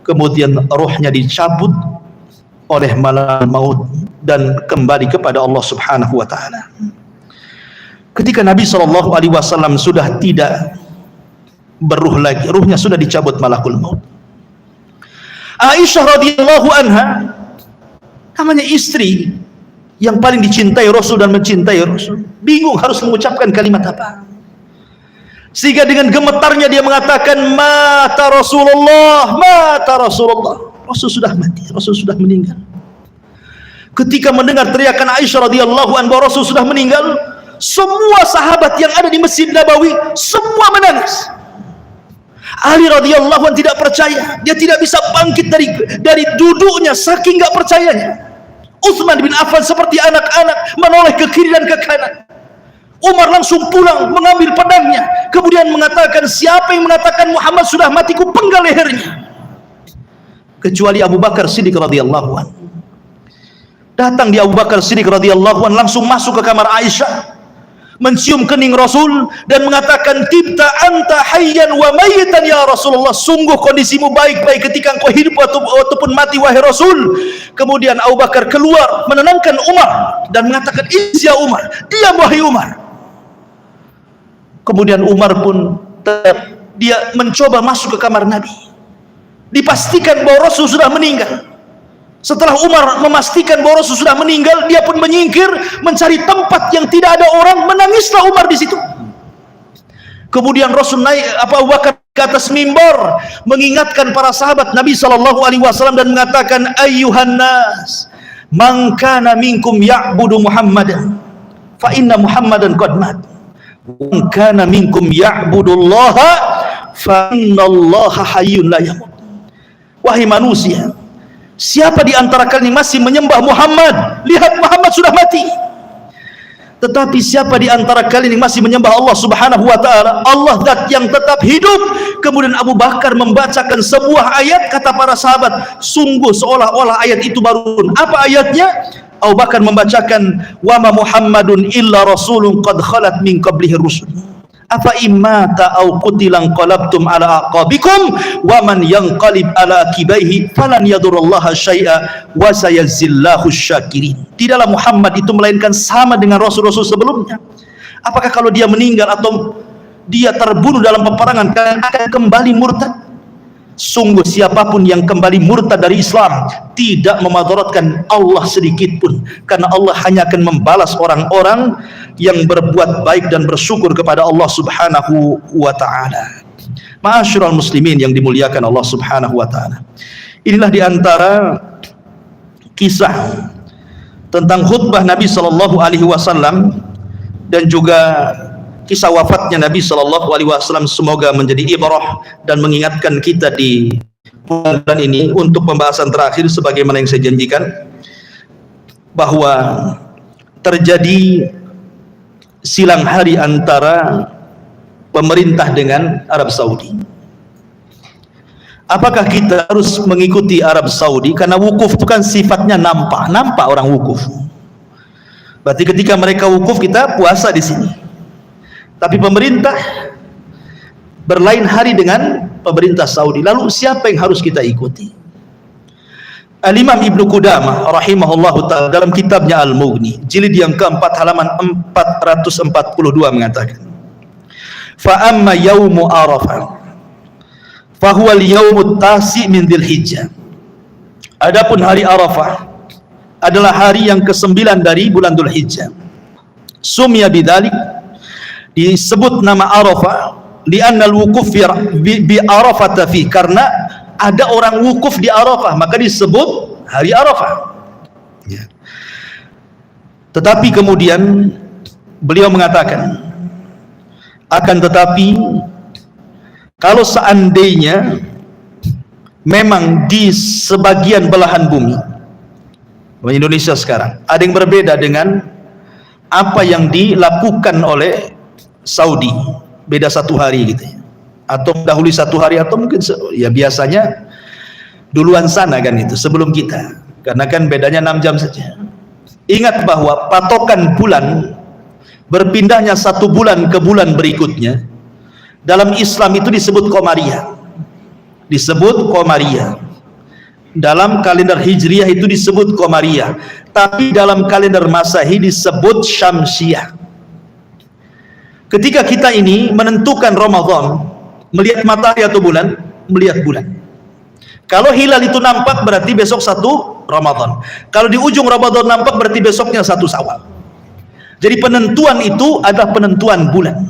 kemudian rohnya dicabut oleh malaikat maut dan kembali kepada Allah Subhanahu wa taala. Ketika Nabi SAW sudah tidak berruh lagi, ruhnya sudah dicabut malakul maut, Aisyah radhiyallahu anha, namanya istri yang paling dicintai Rasul dan mencintai Rasul, bingung harus mengucapkan kalimat apa, sehingga dengan gemetarnya dia mengatakan, mata Rasulullah, mata Rasulullah. Rasul sudah mati, Rasul sudah meninggal. Ketika mendengar teriakan Aisyah radhiyallahu anha bahwa Rasul sudah meninggal, semua sahabat yang ada di Masjid Nabawi semua menangis. Ali radhiyallahu anhu tidak percaya, dia tidak bisa bangkit dari duduknya saking enggak percayanya. Utsman bin Affan seperti anak-anak menoleh ke kiri dan ke kanan. Umar langsung pulang mengambil pedangnya, kemudian mengatakan, siapa yang mengatakan Muhammad sudah mati, ku penggal lehernya. Kecuali Abu Bakar Siddiq radhiyallahu anhu. Datang di Abu Bakar Siddiq radhiyallahu anhu, langsung masuk ke kamar Aisyah, mencium kening Rasul dan mengatakan, tibta anta hayyan wa mayyitan ya Rasulullah, sungguh kondisimu baik-baik ketika engkau hidup ataupun mati wahai Rasul. Kemudian Abu Bakar keluar menenangkan Umar dan mengatakan, ya Umar, diam wahai Umar. Kemudian Umar pun dia mencoba masuk ke kamar Nabi, dipastikan bahwa Rasul sudah meninggal. Setelah Umar memastikan bahwa Rasul sudah meninggal, dia pun menyingkir mencari tempat yang tidak ada orang. Menangislah Umar di situ. Kemudian Rasul naik, Abu Bakar ke atas mimbar mengingatkan para sahabat Nabi SAW dan mengatakan, ayyuhan nas, man kana minkum ya'budu Muhammadan fa inna Muhammadan qad mat, wa kana minkum ya'budullaha fa innallaha hayyun la yamut. Wahai manusia, siapa di antara kalian yang masih menyembah Muhammad, lihat Muhammad sudah mati. Tetapi siapa di antara kalian yang masih menyembah Allah Subhanahu wa taala, Allah zat yang tetap hidup. Kemudian Abu Bakar membacakan sebuah ayat, kata para sahabat, sungguh seolah-olah ayat itu baru. Apa ayatnya? Abu Bakar membacakan, wa ma Muhammadun illa rasulun qad khalat min qablihi rusul, afa immata au qutilan qalabtum ala aqabikum wa man yanqalib ala akibaihi falan yadurullaha syai'a wa sayazillahu syakirin. Tidaklah Muhammad itu melainkan sama dengan rasul-rasul sebelumnya. Apakah kalau dia meninggal atau dia terbunuh dalam peperangan akan kembali murtad? Sungguh siapapun yang kembali murtad dari Islam tidak memadaratkan Allah sedikit pun, karena Allah hanya akan membalas orang-orang yang berbuat baik dan bersyukur kepada Allah Subhanahu wa taala. Ma'asyiral muslimin yang dimuliakan Allah Subhanahu wa taala. Inilah diantara kisah tentang khutbah Nabi sallallahu alaihi wasallam dan juga kisah wafatnya Nabi sallallahu alaihi wasallam. Semoga menjadi ibrah dan mengingatkan kita di bulan ini. Untuk pembahasan terakhir, sebagaimana yang saya janjikan, bahwa terjadi silang hari antara pemerintah dengan Arab Saudi. Apakah kita harus mengikuti Arab Saudi? Karena wukuf itu kan sifatnya nampak orang wukuf. Berarti ketika mereka wukuf, kita puasa di sini. Tapi pemerintah berlain hari dengan pemerintah Saudi. Lalu siapa yang harus kita ikuti? Al-Imam Ibnu Qudamah rahimahullahu ta'ala dalam kitabnya Al-Mughni jilid yang keempat halaman 442 mengatakan, fa amma yaumu Arafah fa huwa al-yaumut tasi' min Dzulhijjah. Adapun hari Arafah adalah hari yang ke-9 dari bulan Dzulhijjah. Sumya bidzalik, disebut nama Arafah li'anna al-wukuf bi Arafah fi, karena ada orang wukuf di Arafah maka disebut hari Arafah ya. Tetapi kemudian beliau mengatakan, akan tetapi kalau seandainya memang di sebagian belahan bumi Indonesia sekarang ada yang berbeda dengan apa yang dilakukan oleh Saudi, beda 1 hari gitu ya, atau dahulu 1 hari, atau mungkin ya biasanya duluan sana kan itu sebelum kita, karena kan bedanya 6 jam saja. Ingat bahwa patokan bulan berpindahnya 1 bulan ke bulan berikutnya dalam Islam itu disebut Qamariyah, disebut Qamariyah. Dalam kalender Hijriyah itu disebut Qamariyah, tapi dalam kalender Masehi disebut Syamsiyah. Ketika kita ini menentukan Ramadan, melihat matahari atau bulan, melihat bulan. Kalau hilal itu nampak berarti besok 1 Ramadan. Kalau di ujung Ramadan nampak berarti besoknya 1 Syawal. Jadi penentuan itu adalah penentuan bulan.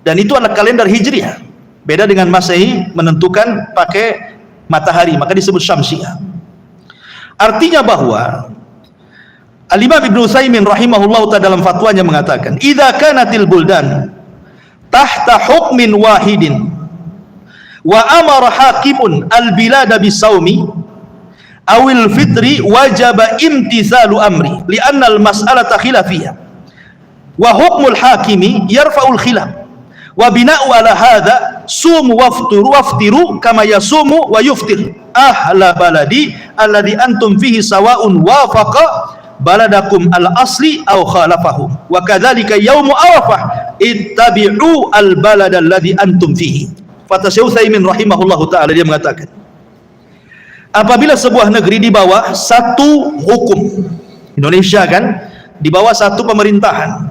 Dan itu adalah kalender Hijriah. Beda dengan Masehi menentukan pakai matahari, maka disebut Syamsiyah. Artinya bahwa Al-Imam Ibnu Utsaimin rahimahullah ta'ala dalam fatwanya mengatakan, idza kanatil buldan tahta hukmin wahidin wa amara hakimun al-bilada bisaumi awil fitri wajaba imtithalu amri li'anna al-mas'alata khilafiyah wa hukmul hakimi yarfa'ul khilaf wa bina'u ala hadha sumu waftiru kama yasumu wa yuftir ahla baladi alladhi antum fihi sawa'un wafaqa baladakum al-asli aw khalafahu wa kadzalika yaumu arafah ittabi'u al-balad alladhi antum fihi. Kata Syekh Utsaimin rahimahullahu taala, dia mengatakan apabila sebuah negeri di bawah satu hukum, Indonesia kan di bawah satu pemerintahan,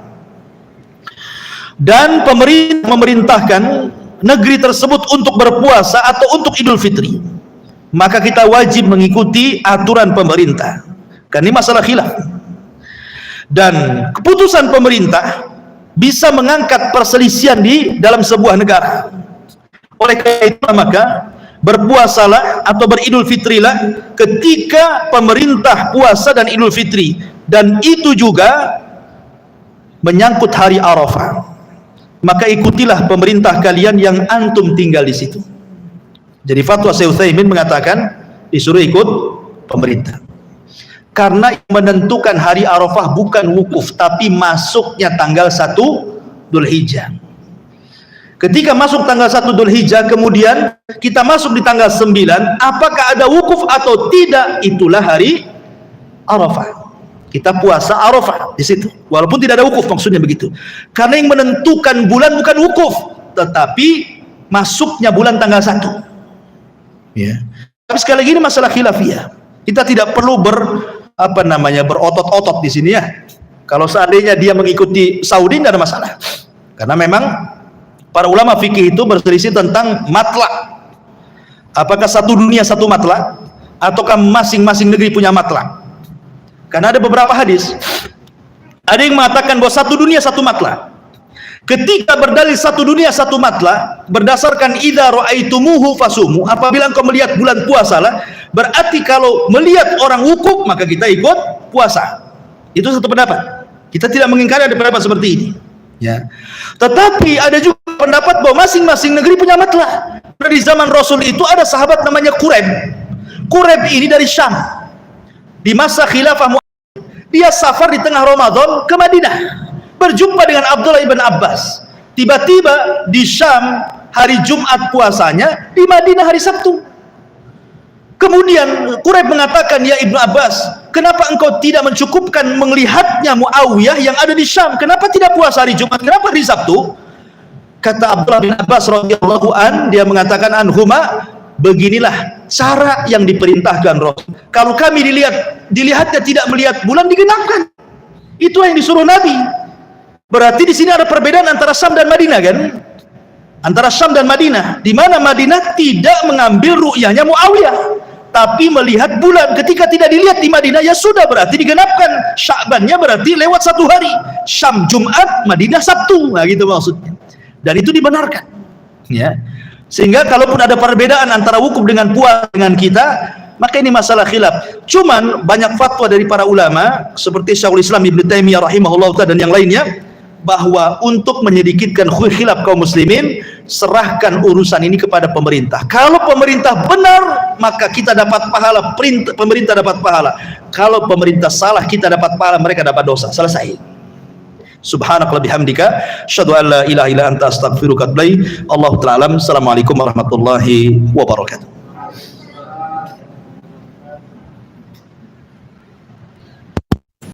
dan pemerintah memerintahkan negeri tersebut untuk berpuasa atau untuk Idul Fitri, maka kita wajib mengikuti aturan pemerintah. Kan ini masalah khilaf. Dan keputusan pemerintah bisa mengangkat perselisihan di dalam sebuah negara. Oleh karena itu maka berpuasalah atau beridul fitrilah ketika pemerintah puasa dan Idul Fitri, dan itu juga menyangkut hari Arafah. Maka ikutilah pemerintah kalian yang antum tinggal di situ. Jadi fatwa Syekh Utsaimin mengatakan disuruh ikut pemerintah. Karena menentukan hari Arafah bukan wukuf, tapi masuknya tanggal 1 Dzulhijjah. Ketika masuk tanggal 1 Dzulhijjah, kemudian kita masuk di tanggal 9, apakah ada wukuf atau tidak, itulah hari Arafah. Kita puasa Arafah di situ, walaupun tidak ada wukuf, maksudnya begitu. Karena yang menentukan bulan bukan wukuf, tetapi masuknya bulan tanggal 1. Ya. Tapi sekali lagi ini masalah khilafiyah. Kita tidak perlu berotot-otot di sini ya. Kalau seandainya dia mengikuti Saudi tidak ada masalah. Karena memang para ulama fikih itu berselisih tentang matlak. Apakah satu dunia satu matlak, ataukah masing-masing negeri punya matlak? Karena ada beberapa hadis. Ada yang mengatakan bahwa satu dunia satu matlak. Ketika berdalil satu dunia satu matlak, berdasarkan idza ra'aitumuhu fasumu, apabila engkau melihat bulan puasalah, berarti kalau melihat orang wukuf maka kita ikut puasa. Itu satu pendapat. Kita tidak mengingkari ada pendapat seperti ini. Ya. Tetapi ada juga pendapat bahwa masing-masing negeri punya matlak. Di zaman Rasul itu ada sahabat namanya Quraib. Quraib ini dari Syam. Di masa khilafah Mu'awiyah, dia safar di tengah Ramadan ke Madinah, berjumpa dengan Abdullah ibn Abbas. Tiba-tiba di Syam hari Jumat puasanya, di Madinah hari Sabtu. Kemudian Quraib mengatakan, ya Ibnu Abbas, kenapa engkau tidak mencukupkan melihatnya Muawiyah yang ada di Syam? Kenapa tidak puasa hari Jumat? Kenapa hari Sabtu? Kata Abdullah bin Abbas radhiyallahu an, dia mengatakan anhuma, beginilah cara yang diperintahkan Rasul. Kalau kami dilihatnya tidak melihat bulan, digenapkan. Itu yang disuruh Nabi. Berarti di sini ada perbedaan antara Syam dan Madinah kan? Antara Syam dan Madinah, di mana Madinah tidak mengambil ru'yahnya Muawiyah, tapi melihat bulan. Ketika tidak dilihat di Madinah, ya sudah, berarti digenapkan. Sya'bannya berarti lewat 1 hari. Syam Jumat, Madinah Sabtu. Nah gitu maksudnya. Dan itu dibenarkan. Ya. Sehingga kalaupun ada perbedaan antara wukuf dengan puasa dengan kita, maka ini masalah khilaf. Cuman banyak fatwa dari para ulama seperti Syekhul Islam Ibnu Taimiyah rahimahullah ta'ala dan yang lainnya, bahwa untuk menyedikitkan khilaf kaum muslimin, serahkan urusan ini kepada pemerintah. Kalau pemerintah benar, maka kita dapat pahala, pemerintah dapat pahala. Kalau pemerintah salah, kita dapat pahala, mereka dapat dosa. Selesai. Subhanakallahumma bihamdika asyhadu an la ilaha illa anta astaghfiruka wa atubu ilaik. Allahu ta'ala alam. Assalamualaikum warahmatullahi wabarakatuh.